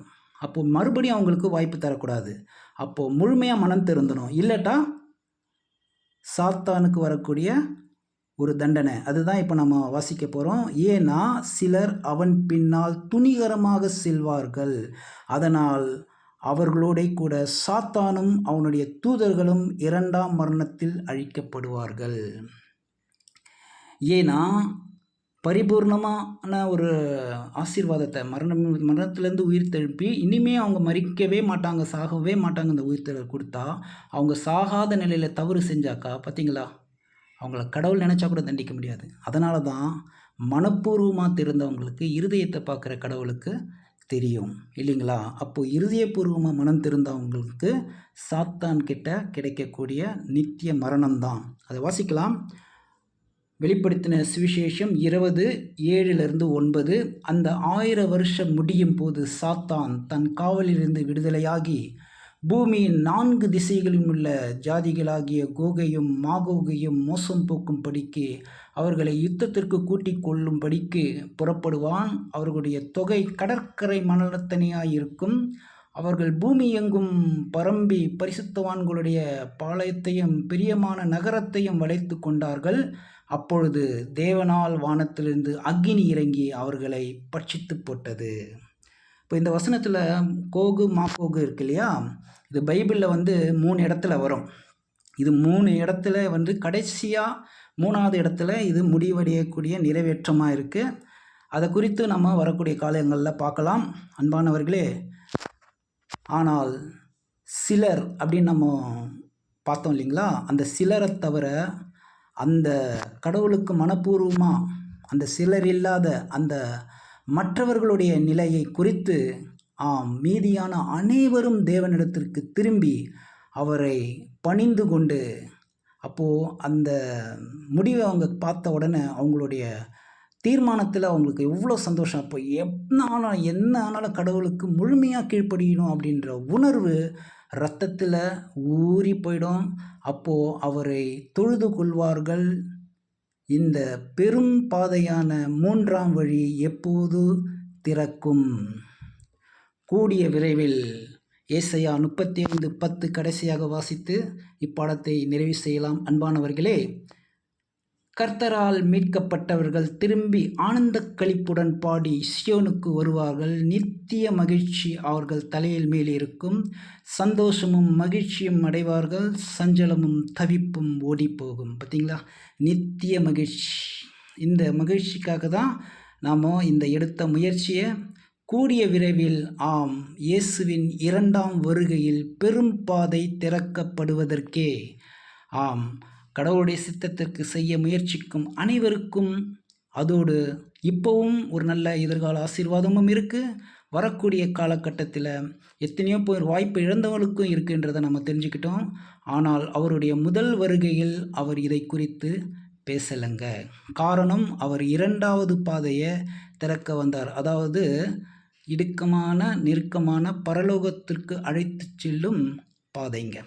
அப்போது மறுபடியும் அவங்களுக்கு வாய்ப்பு தரக்கூடாது. அப்போது முழுமையாக மனம் திருந்தணும். இல்லட்டா சாத்தானுக்கு வரக்கூடிய ஒரு தண்டனை. அதுதான் இப்போ நம்ம வாசிக்க போகிறோம். ஏன்னா சிலர் அவன் பின்னால் துணிகரமாக செல்வார்கள், அதனால் அவர்களோட கூட சாத்தானும் அவனுடைய தூதர்களும் 2ஆம் மரணத்தில் அழிக்கப்படுவார்கள். ஏன்னா பரிபூர்ணமான ஒரு ஆசீர்வாதத்தை மரணத்திலேருந்து உயிர் தெழுப்பி இனிமே அவங்க மறிக்கவே மாட்டாங்க, சாகவே மாட்டாங்க. இந்த உயிர்த்தெழுதல் கொடுத்தா அவங்க சாகாத நிலையில் தவறு செஞ்சாக்கா பார்த்தீங்களா, அவங்கள கடவுள் நினச்சா கூட தண்டிக்க முடியாது. அதனால தான் மனப்பூர்வமாக திருந்தவங்களுக்கு இருதயத்தை பார்க்குற கடவுளுக்கு தெரியும் இல்லைங்களா. அப்போது இருதயபூர்வமாக மனம் திருந்தவங்களுக்கு சாத்தான் கிட்ட கிடைக்கக்கூடிய நித்திய மரணம்தான். அதை வாசிக்கலாம். வெளிப்படுத்தின சுவிசேஷம் 20:7-9. அந்த 1000 வருஷம் முடியும் போது சாத்தான் தன் காவலிலிருந்து விடுதலையாகி பூமியின் 4 திசைகளிலும் உள்ள ஜாதிகளாகிய கோகையும் மாகோகையும் மோசம் போக்கும்படிக்கு அவர்களை யுத்தத்திற்கு கூட்டிக் கொள்ளும்படிக்கு புறப்படுவான். அவர்களுடைய தொகை கடற்கரை மணலத்தனையாயிருக்கும். அவர்கள் பூமி எங்கும் பரம்பி பரிசுத்தவான்களுடைய பாளையத்தையும் பிரியமான நகரத்தையும் வளைத்து கொண்டார்கள். அப்பொழுது தேவனால் வானத்திலிருந்து அக்கினி இறங்கி அவர்களை பட்சித்து போட்டது. இப்போ இந்த வசனத்தில் கோகு மாகோகு இருக்கு இல்லையா, இது பைபிளில் 3 இடத்துல வரும். இது 3 இடத்துல கடைசியாக 3ஆவது இடத்துல இது முடிவடையக்கூடிய நிறைவேற்றமாக இருக்குது. அதை குறித்து நம்ம வரக்கூடிய காலங்களில் பார்க்கலாம் அன்பானவர்களே. ஆனால் சிலர் அப்படின்னு நம்ம பார்த்தோம் இல்லைங்களா, அந்த சிலரை தவிர அந்த கடவுளுக்கு மனப்பூர்வமாக அந்த சிலர் இல்லாத அந்த மற்றவர்களுடைய நிலையை குறித்து மீதியான அனைவரும் தேவனிடத்திற்கு திரும்பி அவரை பணிந்து கொண்டு, அப்போது அந்த முடிவை அவங்க பார்த்த உடனே அவங்களுடைய தீர்மானத்தில் அவங்களுக்கு எவ்வளோ சந்தோஷம். அப்போ என்ன ஆனாலும் கடவுளுக்கு முழுமையாக கீழ்ப்படியணும் அப்படின்ற உணர்வு இரத்தத்தில் ஊறி போயிடும். அப்போது அவரை தொழுது கொள்வார்கள். இந்த பெரும் பாதையான 3ஆம் வழி எப்போது திறக்கும்? கூடிய விரைவில். ஏசாயா 35:10 கடைசியாக வாசித்து இப்பாடத்தை நிறைவு செய்யலாம். அன்பானவர்களே, கர்த்தரால் மீட்கப்பட்டவர்கள் திரும்பி ஆனந்த களிப்புடன் பாடி சியோனுக்கு வருவார்கள். நித்திய மகிழ்ச்சி அவர்கள் தலையில் மேல் இருக்கும். சந்தோஷமும் மகிழ்ச்சியும் அடைவார்கள். சஞ்சலமும் தவிப்பும் ஓடி போகும். பார்த்தீங்களா, நித்திய மகிழ்ச்சி. இந்த மகிழ்ச்சிக்காக தான் நாம் இந்த எடுத்த முயற்சியை கூடிய விரைவில் இயேசுவின் 2ஆம் வருகையில் பெரும் பாதை திறக்கப்படுவதற்கே கடவுளுடைய சித்தத்திற்கு செய்ய முயற்சிக்கும் அனைவருக்கும், அதோடு இப்போவும் ஒரு நல்ல எதிர்கால ஆசீர்வாதமும் இருக்குது. வரக்கூடிய காலகட்டத்தில் எத்தனையோ பேர் வாய்ப்பு இழந்தவர்களுக்கும் இருக்குன்றதை நம்ம தெரிஞ்சுக்கிட்டோம். ஆனால் அவருடைய முதல் வருகையில் அவர் இதை குறித்து பேசலைங்க. காரணம், அவர் 2ஆவது பாதையை திறக்க வந்தார். அதாவது இடுக்கமான நெருக்கமான பரலோகத்திற்கு அழைத்து செல்லும் பாதைங்க.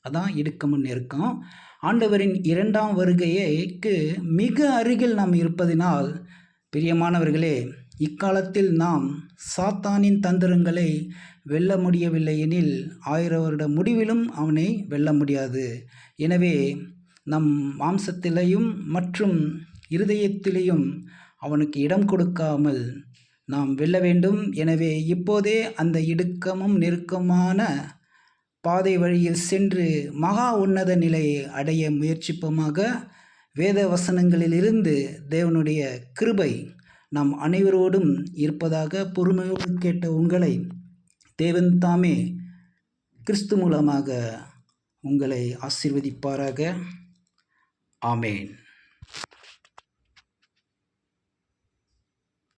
அதான் இடுக்கமும் நெருக்கம். ஆண்டவரின் 2ஆம் வருகைக்கு மிக அருகில் நாம் இருப்பதினால் பிரியமானவர்களே, இக்காலத்தில் நாம் சாத்தானின் தந்திரங்களை வெல்ல முடியவில்லை எனில் 1000 வருட முடிவிலும் அவனை வெல்ல முடியாது. எனவே நம் மாம்சத்திலேயும் மற்றும் இருதயத்திலேயும் அவனுக்கு இடம் கொடுக்காமல் நாம் வெல்ல வேண்டும். எனவே இப்போதே அந்த இடுக்கமும் நெருக்கமான பாதை வழியில் சென்று மகா உன்னத நிலையை அடைய முயற்சிப்போமாக. வேத வசனங்களிலிருந்து தேவனுடைய கிருபை நம் அனைவரோடும் இருப்பதாக. பொறுமையோடு கேட்ட உங்களை தேவன் தாமே கிறிஸ்து மூலமாக உங்களை ஆசீர்வதிப்பாராக. ஆமேன்.